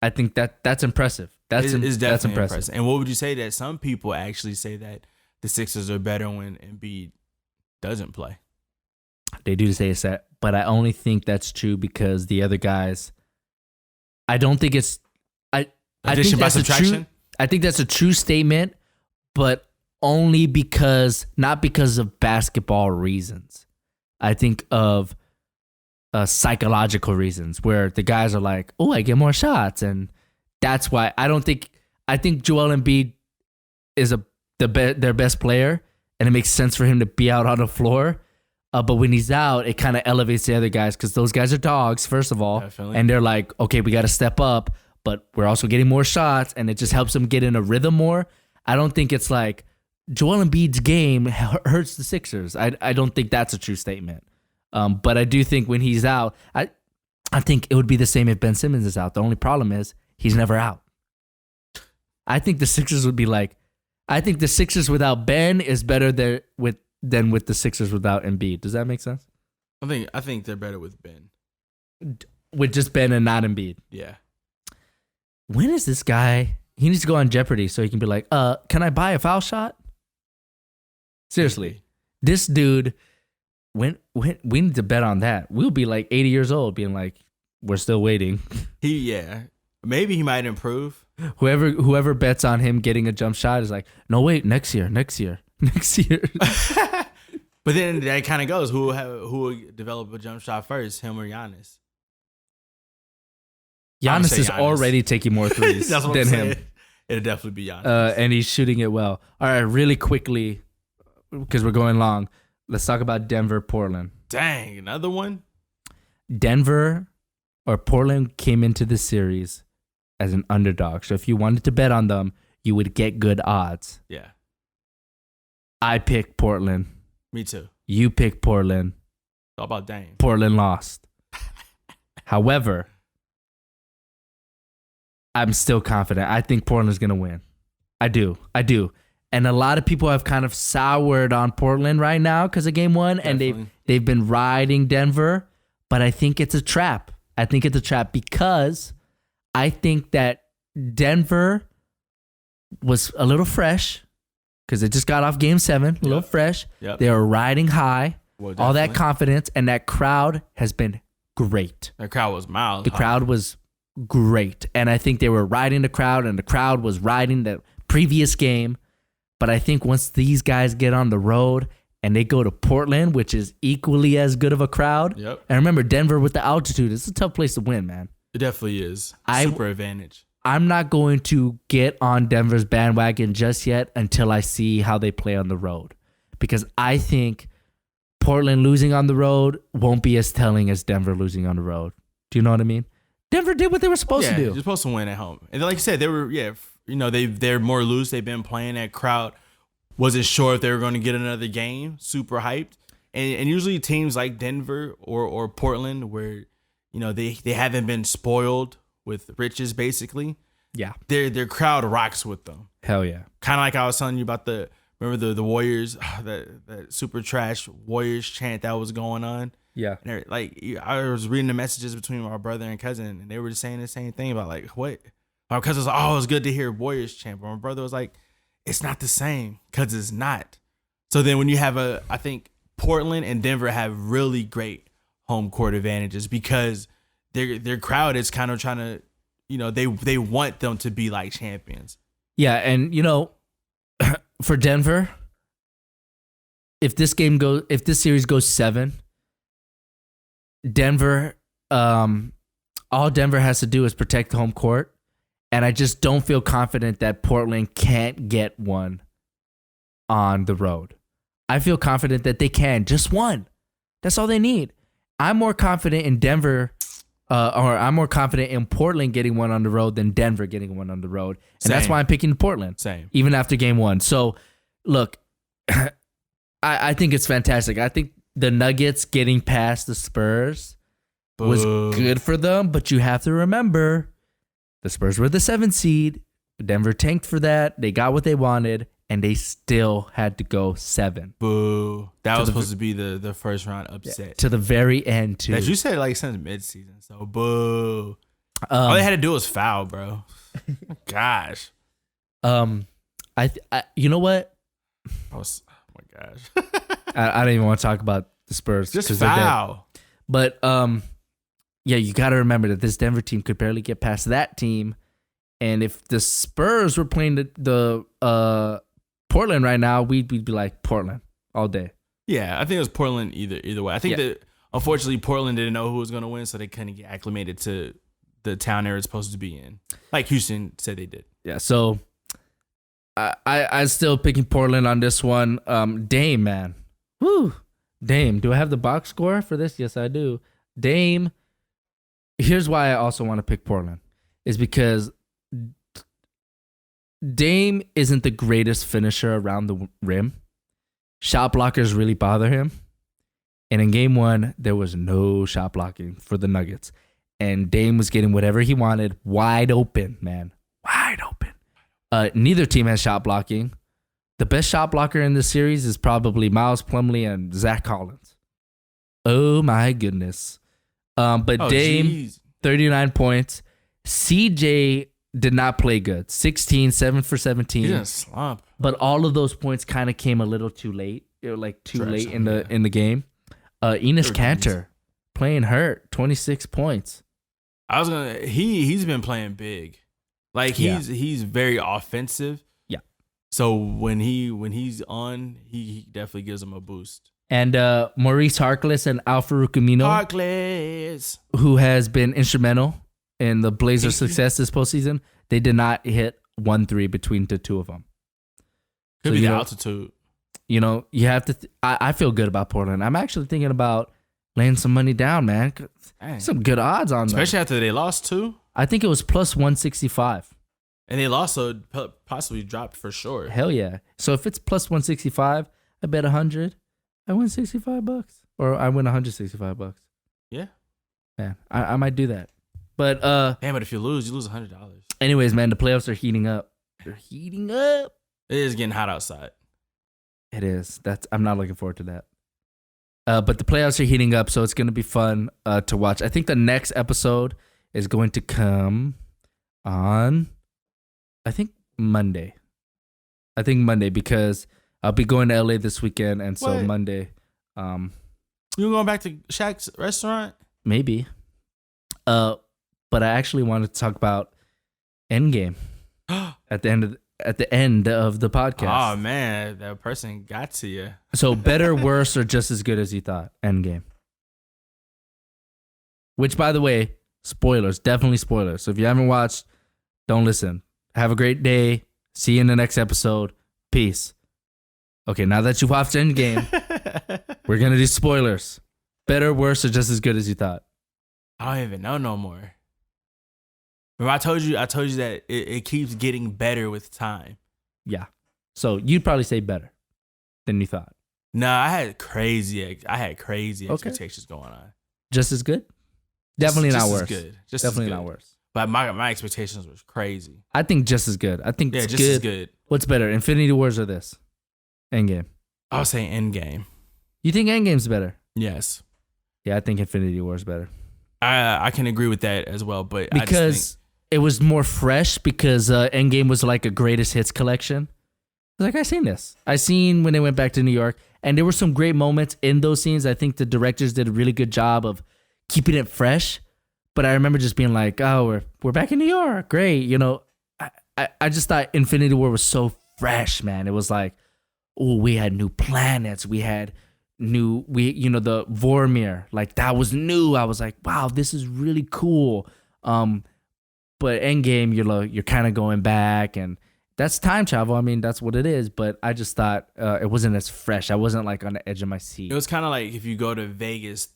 [SPEAKER 1] I think that's impressive. That's definitely impressive.
[SPEAKER 2] And what would you say that some people actually say that the Sixers are better when Embiid doesn't play?
[SPEAKER 1] They do say that, but I only think that's true because the other guys. I don't think it's.
[SPEAKER 2] Addition by subtraction.
[SPEAKER 1] I think that's a true statement, but only not because of basketball reasons. I think of psychological reasons where the guys are like, "Oh, I get more shots," and that's why I think Joel Embiid is their best player, and it makes sense for him to be out on the floor. But when he's out, it kind of elevates the other guys because those guys are dogs, first of all. Definitely. And they're like, okay, we got to step up, but we're also getting more shots, and it just helps them get in a rhythm more. I don't think it's like Joel Embiid's game hurts the Sixers. I don't think that's a true statement. But I do think when he's out, I think it would be the same if Ben Simmons is out. The only problem is he's never out. I think the Sixers would be like, I think the Sixers without Ben is better than with the Sixers without Embiid. Does that make sense?
[SPEAKER 2] I think they're better with Ben.
[SPEAKER 1] With just Ben and not Embiid.
[SPEAKER 2] Yeah.
[SPEAKER 1] When is this guy? He needs to go on Jeopardy so he can be like, can I buy a foul shot? Seriously. This dude, when we need to bet on that. We'll be like 80 years old being like, we're still waiting.
[SPEAKER 2] Maybe he might improve.
[SPEAKER 1] Whoever bets on him getting a jump shot is like, no, wait, next year.
[SPEAKER 2] But then that kind of goes, who will develop a jump shot first, him or Giannis?
[SPEAKER 1] Giannis is already taking more threes than him.
[SPEAKER 2] It'll definitely be Giannis.
[SPEAKER 1] And he's shooting it well. All right, really quickly, because we're going long, let's talk about Denver, Portland.
[SPEAKER 2] Dang, another one?
[SPEAKER 1] Denver or Portland came into the series as an underdog. So if you wanted to bet on them, you would get good odds.
[SPEAKER 2] Yeah.
[SPEAKER 1] I picked Portland.
[SPEAKER 2] Me too.
[SPEAKER 1] You picked Portland.
[SPEAKER 2] How about Dame?
[SPEAKER 1] Portland lost. However, I'm still confident. I think Portland's going to win. I do. And a lot of people have kind of soured on Portland right now because of game 1. Definitely. And they've been riding Denver. But I think it's a trap. Because I think that Denver was a little fresh. Because it just got off game 7, a little fresh. Yep. They were riding high, all that confidence, and that crowd has been great.
[SPEAKER 2] That crowd was mild.
[SPEAKER 1] The crowd was great. And I think they were riding the crowd, and the crowd was riding the previous game. But I think once these guys get on the road and they go to Portland, which is equally as good of a crowd.
[SPEAKER 2] Yep.
[SPEAKER 1] And remember, Denver with the altitude, it's a tough place to win, man.
[SPEAKER 2] It definitely is. Super advantage. I'm
[SPEAKER 1] not going to get on Denver's bandwagon just yet until I see how they play on the road. Because I think Portland losing on the road won't be as telling as Denver losing on the road. Do you know what I mean? Denver did what they were supposed to do.
[SPEAKER 2] They're supposed to win at home. And like you said, they were, they're more loose. They've been playing. That crowd wasn't sure if they were going to get another game. Super hyped. And usually teams like Denver or Portland where, they haven't been spoiled with riches, basically.
[SPEAKER 1] Yeah.
[SPEAKER 2] Their crowd rocks with them.
[SPEAKER 1] Hell yeah.
[SPEAKER 2] Kind of like I was telling you about remember the Warriors, that super trash Warriors chant that was going on.
[SPEAKER 1] Yeah.
[SPEAKER 2] And like I was reading the messages between my brother and cousin, and they were just saying the same thing about like what. My cousin was like, "Oh, it's good to hear Warriors champ." But my brother was like, "It's not the same because it's not." So then when you have I think Portland and Denver have really great home court advantages because their crowd is kind of trying to, they want them to be like champions.
[SPEAKER 1] Yeah, and for Denver, if this series goes 7, Denver, all Denver has to do is protect the home court, and I just don't feel confident that Portland can't get one on the road. I feel confident that they can, just one. That's all they need. I'm more confident in Denver, or I'm more confident in Portland getting one on the road than Denver getting one on the road, and that's why I'm picking Portland.
[SPEAKER 2] Same.
[SPEAKER 1] Even after game 1. So, look, I think it's fantastic. I think the Nuggets getting past the Spurs was good for them, but you have to remember the Spurs were the 7th seed. Denver tanked for that. They got what they wanted, and they still had to go 7.
[SPEAKER 2] Boo. That was supposed to be the first round upset.
[SPEAKER 1] To the very end, too.
[SPEAKER 2] That you said like since midseason, so boo. All they had to do was foul, bro. Gosh.
[SPEAKER 1] You know what?
[SPEAKER 2] Oh my gosh.
[SPEAKER 1] I don't even want to talk about the Spurs.
[SPEAKER 2] Just foul.
[SPEAKER 1] But yeah, you got to remember that this Denver team could barely get past that team, and if the Spurs were playing the Portland right now, we'd be like Portland all day.
[SPEAKER 2] Yeah, I think it was Portland either way. I think that unfortunately Portland didn't know who was going to win, so they couldn't get acclimated to the town they were supposed to be in, like Houston said they did.
[SPEAKER 1] Yeah, so I still picking Portland on this one. Dame, man. Woo. Dame. Do I have the box score for this? Yes, I do. Dame. Here's why I also want to pick Portland. Is because Dame isn't the greatest finisher around the rim. Shot blockers really bother him. And in game 1, there was no shot blocking for the Nuggets. And Dame was getting whatever he wanted, wide open, man. Wide open. Neither team has shot blocking. The best shot blocker in this series is probably Miles Plumlee and Zach Collins. Oh, my goodness. But Dame, 39 points. CJ did not play good. 16, 7 for 17.
[SPEAKER 2] He didn't slump.
[SPEAKER 1] But all of those points kind of came a little too late. It was like too late in the game. Enes Kanter playing hurt, 26 points.
[SPEAKER 2] He's been playing big. Like he's very offensive.
[SPEAKER 1] Yeah.
[SPEAKER 2] So when he's on, he definitely gives him a boost.
[SPEAKER 1] And Maurice Harkless and Al-Farouq Amino, who has been instrumental in the Blazers' success this postseason, they did not hit 1-3 between the two of them.
[SPEAKER 2] Could be the altitude.
[SPEAKER 1] You have to. I feel good about Portland. I'm actually thinking about laying some money down, man. Some good odds on them.
[SPEAKER 2] Especially after they lost too.
[SPEAKER 1] I think it was plus 165.
[SPEAKER 2] And they lost, so possibly dropped for sure.
[SPEAKER 1] Hell yeah. So if it's plus 165, I bet 100. I win $65. Or I win $165.
[SPEAKER 2] Yeah.
[SPEAKER 1] Man, I might do that. But
[SPEAKER 2] but if you lose $100.
[SPEAKER 1] Anyways, man, the playoffs are heating up. They're heating up.
[SPEAKER 2] It is getting hot outside.
[SPEAKER 1] It is. I'm not looking forward to that. But the playoffs are heating up, so it's going to be fun to watch. I think the next episode is going to come on, I think Monday. Because I'll be going to LA this weekend, and so
[SPEAKER 2] what?
[SPEAKER 1] Monday.
[SPEAKER 2] You going back to Shaq's restaurant?
[SPEAKER 1] Maybe. But I actually wanted to talk about Endgame at the end of the podcast.
[SPEAKER 2] Oh man, that person got to you.
[SPEAKER 1] So better, worse, or just as good as you thought? Endgame. Which, by the way, spoilers, definitely spoilers. So if you haven't watched, don't listen. Have a great day. See you in the next episode. Peace. Okay, now that you've watched Endgame, we're gonna do spoilers. Better, worse, or just as good as you thought?
[SPEAKER 2] I don't even know no more. Remember, I told you that it keeps getting better with time.
[SPEAKER 1] Yeah. So you'd probably say better than you thought.
[SPEAKER 2] No, I had crazy expectations going on.
[SPEAKER 1] Just as good? Definitely
[SPEAKER 2] just
[SPEAKER 1] not worse.
[SPEAKER 2] As good. Just
[SPEAKER 1] definitely
[SPEAKER 2] as good.
[SPEAKER 1] Not worse.
[SPEAKER 2] But my expectations was crazy.
[SPEAKER 1] I think just as good. I think it's
[SPEAKER 2] just
[SPEAKER 1] good.
[SPEAKER 2] as good.
[SPEAKER 1] What's better, Infinity Wars or this? Endgame.
[SPEAKER 2] I was saying Endgame.
[SPEAKER 1] You think Endgame's better?
[SPEAKER 2] Yes.
[SPEAKER 1] Yeah, I think Infinity War is better.
[SPEAKER 2] I can agree with that as well, but
[SPEAKER 1] because it was more fresh because Endgame was like a greatest hits collection. Like, I seen this. I seen when they went back to New York, and there were some great moments in those scenes. I think the directors did a really good job of keeping it fresh. But I remember just being like, oh, we're back in New York. Great. You know, I just thought Infinity War was so fresh, man. It was like, oh, we had new planets. We had the Vormir. Like, that was new. I was like, wow, this is really cool. But Endgame, you're kind of going back, and that's time travel. I mean, that's what it is. But I just thought it wasn't as fresh. I wasn't like on the edge of my seat.
[SPEAKER 2] It was kind of like if you go to Vegas,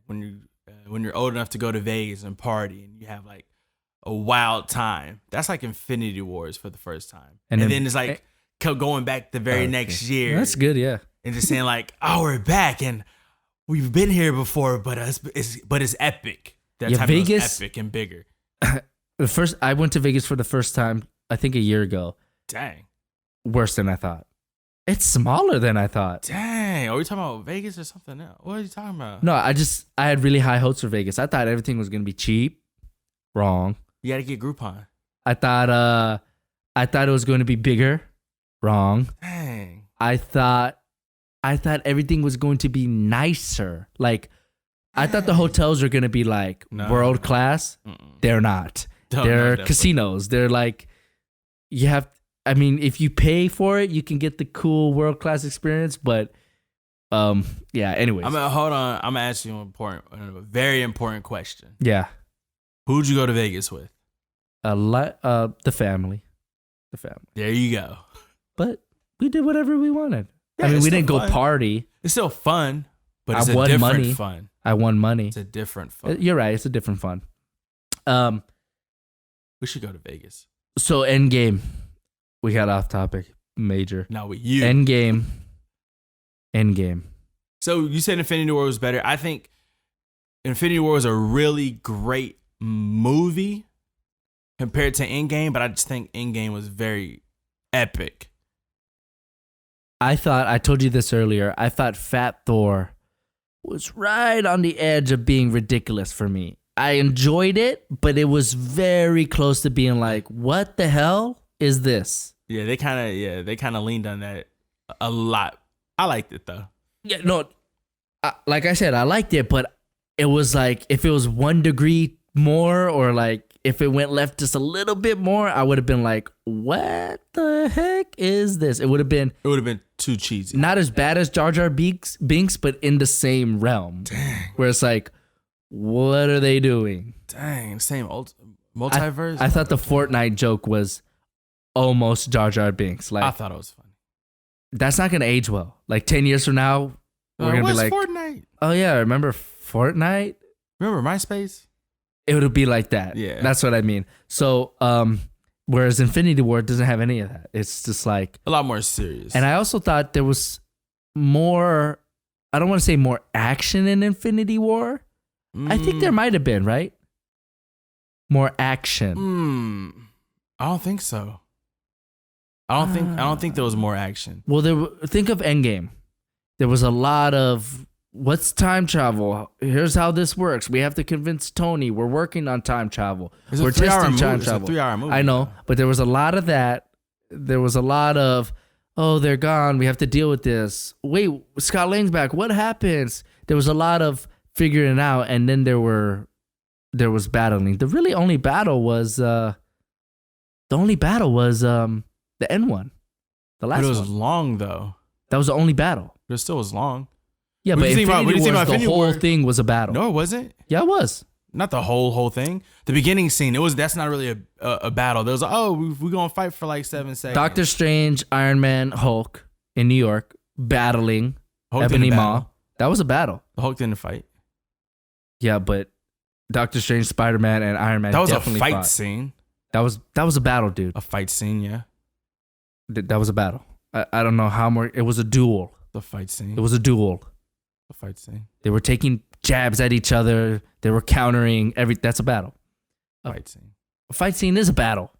[SPEAKER 2] when you're old enough to go to Vegas and party, and you have like a wild time. That's like Infinity Wars for the first time, and then it's like going back the very next year.
[SPEAKER 1] That's good, yeah.
[SPEAKER 2] And just saying like, oh, we're back, and we've been here before, but it's epic. That time Vegas, it was epic and bigger.
[SPEAKER 1] I went to Vegas for the first time, I think a year ago.
[SPEAKER 2] Dang.
[SPEAKER 1] Worse than I thought. It's smaller than I thought.
[SPEAKER 2] Dang. Are we talking about Vegas or something else? What are you talking about?
[SPEAKER 1] No, I had really high hopes for Vegas. I thought everything was going to be cheap. Wrong.
[SPEAKER 2] You got to get Groupon.
[SPEAKER 1] I thought it was going to be bigger. Wrong.
[SPEAKER 2] Dang.
[SPEAKER 1] I thought everything was going to be nicer. Like, I thought the hotels were going to be like world class. They're not. They're casinos. They're like, if you pay for it, you can get the cool world class experience. But, yeah. Anyways,
[SPEAKER 2] hold on. I'm gonna ask you a very important question.
[SPEAKER 1] Yeah.
[SPEAKER 2] Who'd you go to Vegas with?
[SPEAKER 1] The family. The family.
[SPEAKER 2] There you go.
[SPEAKER 1] But we did whatever we wanted.
[SPEAKER 2] Yeah,
[SPEAKER 1] I mean, we didn't go party.
[SPEAKER 2] It's still fun, but it's a different fun.
[SPEAKER 1] I won money.
[SPEAKER 2] It's a different fun.
[SPEAKER 1] You're right. It's a different fun.
[SPEAKER 2] We should go to Vegas.
[SPEAKER 1] So Endgame, we got off topic. Major.
[SPEAKER 2] Now with you.
[SPEAKER 1] Endgame.
[SPEAKER 2] So you said Infinity War was better. I think Infinity War was a really great movie compared to Endgame, but I just think Endgame was very epic.
[SPEAKER 1] I told you this earlier, I thought Fat Thor was right on the edge of being ridiculous for me. I enjoyed it, but it was very close to being like, what the hell is this?
[SPEAKER 2] Yeah, they kind of leaned on that a lot. I liked it though.
[SPEAKER 1] Yeah, no, like I said, I liked it, but it was like if it was 1 degree more, or like if it went left just a little bit more, I would have been like, what the heck is this? It would have been
[SPEAKER 2] too cheesy.
[SPEAKER 1] Not as bad as Jar Jar Binks, but in the same realm.
[SPEAKER 2] Dang.
[SPEAKER 1] Where it's like, what are they doing?
[SPEAKER 2] Dang, same old multiverse.
[SPEAKER 1] I thought the Fortnite joke was almost Jar Jar Binks. Like,
[SPEAKER 2] I thought it was funny.
[SPEAKER 1] That's not gonna age well. Like 10 years from now, we're gonna be like,
[SPEAKER 2] Fortnite?
[SPEAKER 1] Oh yeah, remember Fortnite?
[SPEAKER 2] Remember MySpace?
[SPEAKER 1] It would be like that.
[SPEAKER 2] Yeah,
[SPEAKER 1] that's what I mean. So, whereas Infinity War doesn't have any of that. It's just like
[SPEAKER 2] a lot more serious.
[SPEAKER 1] And I also thought there was more. I don't want to say more action in Infinity War. I think there might have been, right? More action.
[SPEAKER 2] I don't think so. I don't think there was more action.
[SPEAKER 1] Well, think of Endgame. There was a lot of what's time travel? Here's how this works. We have to convince Tony. We're working on time travel. We're testing time travel.
[SPEAKER 2] It's a 3-hour movie.
[SPEAKER 1] I know, but there was a lot of that. There was a lot of, oh, they're gone. We have to deal with this. Wait, Scott Lang's back. What happens? There was a lot of figuring it out, and then there was battling. The only battle was the end one. The last one.
[SPEAKER 2] But it was long though.
[SPEAKER 1] That was the only battle.
[SPEAKER 2] But it still was long.
[SPEAKER 1] Yeah, but the whole thing was a battle.
[SPEAKER 2] No, it wasn't.
[SPEAKER 1] Yeah, it was.
[SPEAKER 2] Not the whole thing. The beginning scene, that's not really a battle. There was we're gonna fight for like 7 seconds.
[SPEAKER 1] Doctor Strange, Iron Man, Hulk in New York battling Ebony Maw. That was a battle.
[SPEAKER 2] The Hulk didn't fight.
[SPEAKER 1] Yeah, but Doctor Strange, Spider-Man, and Iron Man.
[SPEAKER 2] That was
[SPEAKER 1] definitely
[SPEAKER 2] a fight
[SPEAKER 1] fought.
[SPEAKER 2] scene.
[SPEAKER 1] That was a battle, dude.
[SPEAKER 2] A fight scene, yeah.
[SPEAKER 1] That was a battle. I don't know how more. It was a duel.
[SPEAKER 2] The fight scene.
[SPEAKER 1] It was a duel.
[SPEAKER 2] A fight scene.
[SPEAKER 1] They were taking jabs at each other. They were countering. That's a battle.
[SPEAKER 2] Fight scene.
[SPEAKER 1] A fight scene is a battle.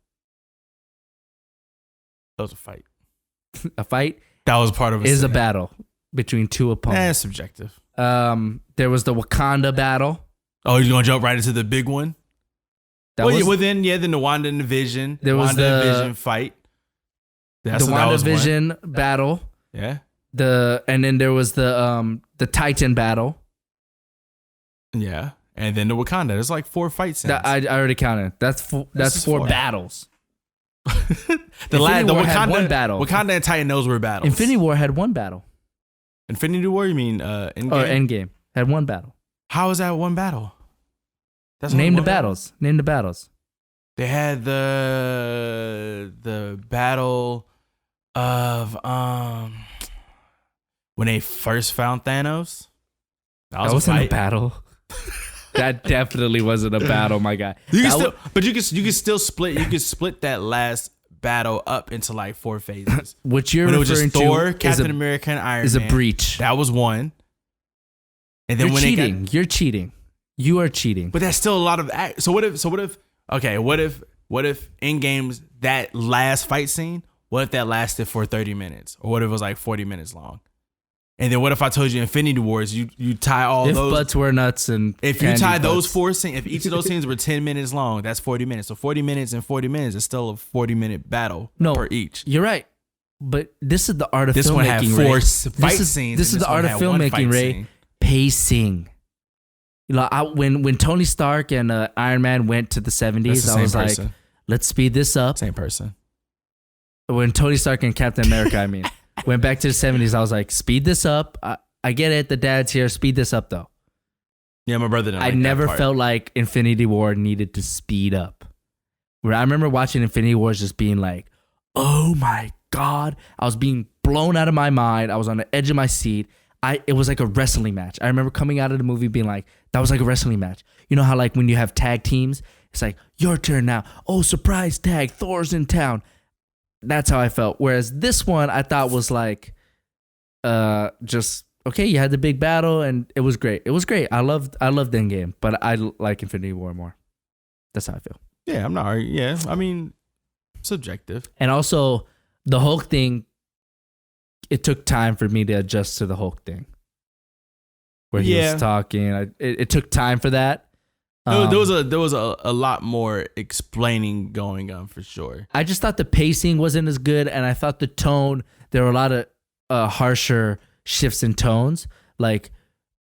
[SPEAKER 2] That was a fight.
[SPEAKER 1] A fight.
[SPEAKER 2] That was part of it.
[SPEAKER 1] Is a battle between two opponents.
[SPEAKER 2] Subjective.
[SPEAKER 1] There was the Wakanda battle.
[SPEAKER 2] Oh, you're gonna jump right into the big one?
[SPEAKER 1] That
[SPEAKER 2] Well,
[SPEAKER 1] was
[SPEAKER 2] then the Wanda and the Vision.
[SPEAKER 1] There was
[SPEAKER 2] Wanda and Vision fight.
[SPEAKER 1] the WandaVision battle.
[SPEAKER 2] Yeah.
[SPEAKER 1] And then there was the Titan battle.
[SPEAKER 2] Yeah. And then the Wakanda. There's like 4 fight scenes.
[SPEAKER 1] I already counted. That's four battles.
[SPEAKER 2] the
[SPEAKER 1] War
[SPEAKER 2] Wakanda
[SPEAKER 1] had one battle.
[SPEAKER 2] Wakanda and Titan, those were battles.
[SPEAKER 1] Infinity War had one battle.
[SPEAKER 2] Infinity War, you mean Endgame?
[SPEAKER 1] Or Endgame had one battle.
[SPEAKER 2] How is that one battle? That's
[SPEAKER 1] Name the battles. Name the battles.
[SPEAKER 2] They had the battle of when they first found Thanos.
[SPEAKER 1] That wasn't a battle. That definitely wasn't a battle, my guy.
[SPEAKER 2] You could still split. You could split that last battle up into like 4 phases.
[SPEAKER 1] What you're referring to
[SPEAKER 2] Thor, Captain America, and Iron Man.
[SPEAKER 1] Is a breach.
[SPEAKER 2] That was one. And then
[SPEAKER 1] You're cheating. You are cheating.
[SPEAKER 2] But that's still a lot of act. So what if Endgame's that last fight scene? What if that lasted for 30 minutes, or what if it was like 40 minutes long? And then what if I told you Infinity Wars? You tie all those. If
[SPEAKER 1] butts were nuts and
[SPEAKER 2] if you tie those 4 scenes, if each of those scenes were 10 minutes long, that's 40 minutes. So 40 minutes and 40 minutes is still a 40-minute battle per each.
[SPEAKER 1] You're right. But this is the art of
[SPEAKER 2] this
[SPEAKER 1] filmmaking.
[SPEAKER 2] One had 4 fight scenes.
[SPEAKER 1] This is the art of filmmaking, Ray. Scene. Pacing. You know, when Tony Stark and Iron Man went to the 70s, I was like, let's speed this up.
[SPEAKER 2] Same person.
[SPEAKER 1] When Tony Stark and Captain America, went back to the 70s, I was like, speed this up. I get it. The dad's here. Speed this up, though.
[SPEAKER 2] Yeah, my brother didn't.
[SPEAKER 1] I never felt like Infinity War needed to speed up. Where I remember watching Infinity War just being like, oh my God. I was being blown out of my mind. I was on the edge of my seat. It was like a wrestling match. I remember coming out of the movie being like, that was like a wrestling match. You know how like when you have tag teams, it's like, your turn now. Oh, surprise tag. Thor's in town. That's how I felt. Whereas this one I thought was like, just, okay, you had the big battle and it was great. It was great. I loved Endgame, but I like Infinity War more. That's how I feel.
[SPEAKER 2] Yeah, I'm not. Yeah, subjective.
[SPEAKER 1] And also the Hulk thing, it took time for me to adjust to the Hulk thing. Where he was talking. It took time for that.
[SPEAKER 2] There was a lot more explaining going on for sure.
[SPEAKER 1] I just thought the pacing wasn't as good, and I thought the tone, there were a lot of harsher shifts in tones. Like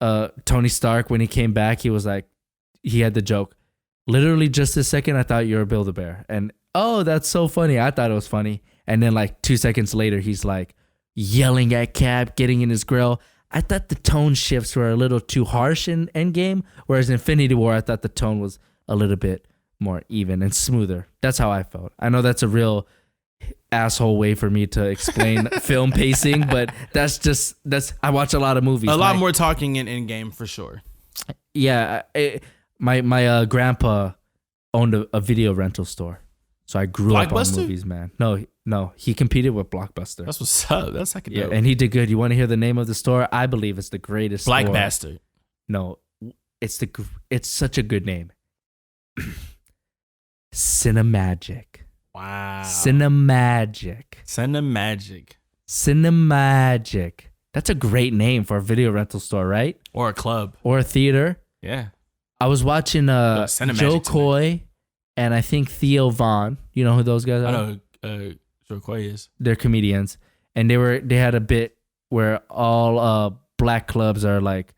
[SPEAKER 1] Tony Stark, when he came back, he was like, he had the joke, literally just a second, I thought you were Build-A-Bear. And, oh, that's so funny. I thought it was funny. And then like 2 seconds later, he's like yelling at Cap, getting in his grill. I thought the tone shifts were a little too harsh in Endgame, whereas in Infinity War, I thought the tone was a little bit more even and smoother. That's how I felt. I know that's a real asshole way for me to explain film pacing, but that's I watch a lot of movies.
[SPEAKER 2] A lot more talking in Endgame for sure.
[SPEAKER 1] Yeah, my grandpa owned a video rental store, so I grew up on movies, man. No, he competed with Blockbuster.
[SPEAKER 2] That's what's up. That's like a dope.
[SPEAKER 1] And he did good. You want to hear the name of the store? I believe it's the greatest.
[SPEAKER 2] Black Bastard.
[SPEAKER 1] No, it's such a good name. Cinemagic.
[SPEAKER 2] Wow.
[SPEAKER 1] Cinemagic. That's a great name for a video rental store, right?
[SPEAKER 2] Or a club.
[SPEAKER 1] Or a theater.
[SPEAKER 2] Yeah.
[SPEAKER 1] I was watching Joe Coy and I think Theo Vaughn. You know who those guys are?
[SPEAKER 2] I know Joe Coy is.
[SPEAKER 1] They're comedians. And they had a bit where all black clubs are like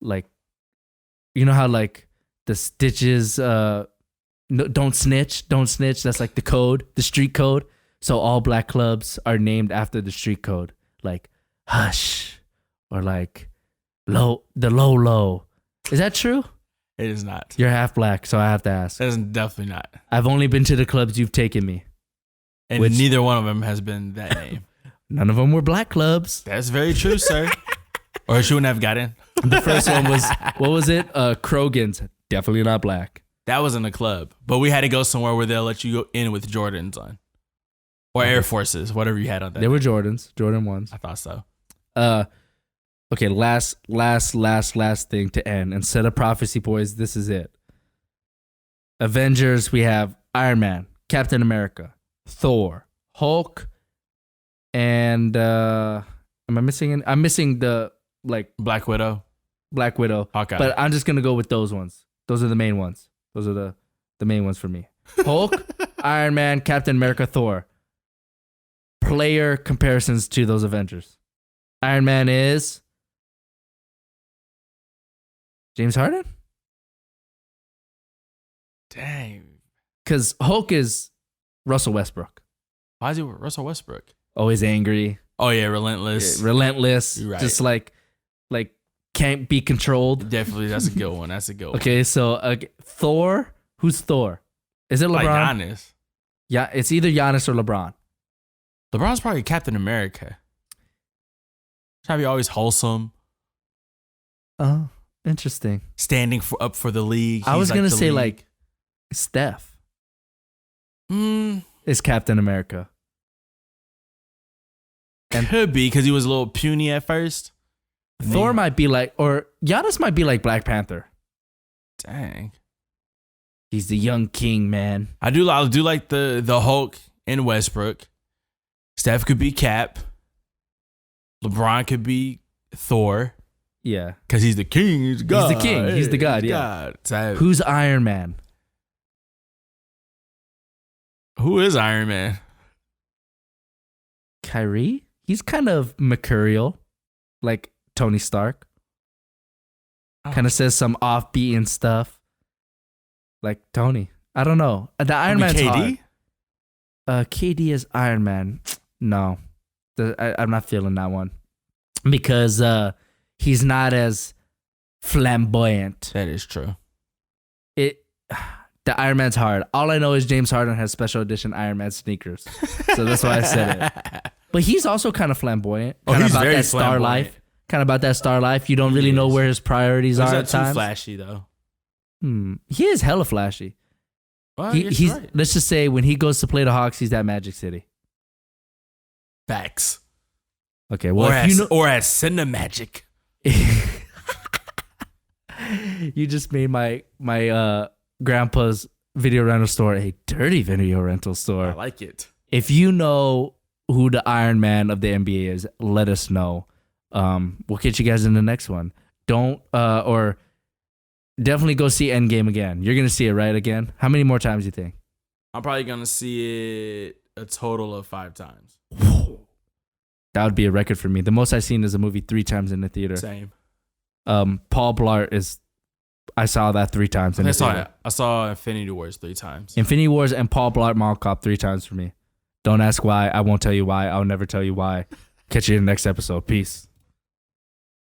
[SPEAKER 1] you know how like the Stitches don't snitch. That's like the code, the street code. So all black clubs are named after the street code, like Hush or like Low. Is that true?
[SPEAKER 2] It is not.
[SPEAKER 1] You're half black, so I have to ask.
[SPEAKER 2] That is definitely not.
[SPEAKER 1] I've only been to the clubs you've taken me.
[SPEAKER 2] And neither one of them has been that name.
[SPEAKER 1] None of them were black clubs.
[SPEAKER 2] That's very true, sir. Or she wouldn't have gotten.
[SPEAKER 1] The first one was, what was it? Krogan's. Definitely not black.
[SPEAKER 2] That was in a club. But we had to go somewhere where they'll let you go in with Jordans on. Or Air Forces, whatever you had on that.
[SPEAKER 1] They were Jordans. Jordan 1s.
[SPEAKER 2] I thought so.
[SPEAKER 1] Okay, last thing to end. Instead of Prophecy Boys, this is it. Avengers, we have Iron Man, Captain America, Thor, Hulk, and am I missing I'm missing the like
[SPEAKER 2] Black Widow.
[SPEAKER 1] Black Widow.
[SPEAKER 2] Hawkeye.
[SPEAKER 1] But I'm just gonna go with those ones. Those are the main ones. Those are the main ones for me. Hulk, Iron Man, Captain America, Thor. Player comparisons to those Avengers. Iron Man is James Harden?
[SPEAKER 2] Dang.
[SPEAKER 1] Because Hulk is Russell Westbrook.
[SPEAKER 2] Why is he with Russell Westbrook?
[SPEAKER 1] Always angry.
[SPEAKER 2] Oh yeah, relentless.
[SPEAKER 1] Relentless.
[SPEAKER 2] You're right.
[SPEAKER 1] Just like can't be controlled.
[SPEAKER 2] Definitely, that's a good one. That's a good one.
[SPEAKER 1] Okay, so Thor. Who's Thor? Is it LeBron?
[SPEAKER 2] Like Giannis.
[SPEAKER 1] Yeah, it's either Giannis or LeBron.
[SPEAKER 2] LeBron's probably Captain America. Trying to be always wholesome.
[SPEAKER 1] Oh, interesting.
[SPEAKER 2] Standing up for the league.
[SPEAKER 1] I was gonna say
[SPEAKER 2] league.
[SPEAKER 1] like Steph is Captain America.
[SPEAKER 2] And could be because he was a little puny at first.
[SPEAKER 1] Thor might be like, or Giannis might be like Black Panther.
[SPEAKER 2] Dang.
[SPEAKER 1] He's the young king, man.
[SPEAKER 2] I do like the Hulk and Westbrook. Steph could be Cap. LeBron could be Thor.
[SPEAKER 1] Yeah.
[SPEAKER 2] Because he's the king. He's the god.
[SPEAKER 1] He's the king. He's the god, yeah.
[SPEAKER 2] God. So,
[SPEAKER 1] who's Iron Man?
[SPEAKER 2] who is Iron Man?
[SPEAKER 1] Kyrie? He's kind of mercurial, like Tony Stark. Kind of says some offbeat stuff, like Tony. I don't know. The Iron Man's
[SPEAKER 2] KD?
[SPEAKER 1] hard. KD is Iron Man. No, I'm not feeling that one because he's not as flamboyant.
[SPEAKER 2] That is true.
[SPEAKER 1] The Iron Man's hard. All I know is James Harden has special edition Iron Man sneakers, so that's why I said it. But he's also kind of flamboyant. Kind of
[SPEAKER 2] he's
[SPEAKER 1] about
[SPEAKER 2] very
[SPEAKER 1] that star
[SPEAKER 2] flamboyant.
[SPEAKER 1] life. Kind of about that star life. You don't really know where his priorities are at
[SPEAKER 2] Too
[SPEAKER 1] times.
[SPEAKER 2] flashy though.
[SPEAKER 1] He is hella flashy.
[SPEAKER 2] Well,
[SPEAKER 1] He's
[SPEAKER 2] right.
[SPEAKER 1] let's just say when he goes to play the Hawks, he's at Magic City.
[SPEAKER 2] Facts.
[SPEAKER 1] Okay, well,
[SPEAKER 2] Or as Cinemagic.
[SPEAKER 1] You just made my grandpa's video rental store a dirty video rental store.
[SPEAKER 2] I like it.
[SPEAKER 1] If you know who the Iron Man of the NBA is, let us know. We'll catch you guys in the next one. Or definitely go see Endgame again. You're gonna see it right again. How many more times do you think?
[SPEAKER 2] I'm probably gonna see it a total of 5 times.
[SPEAKER 1] That would be a record for me. The most I've seen is a movie 3 times in the theater.
[SPEAKER 2] Same.
[SPEAKER 1] Paul Blart is. I saw that 3 times in the theater.
[SPEAKER 2] I saw Infinity Wars 3 times.
[SPEAKER 1] Infinity Wars and Paul Blart Mall Cop 3 times for me. Don't ask why. I won't tell you why. I'll never tell you why. Catch you in the next episode. Peace.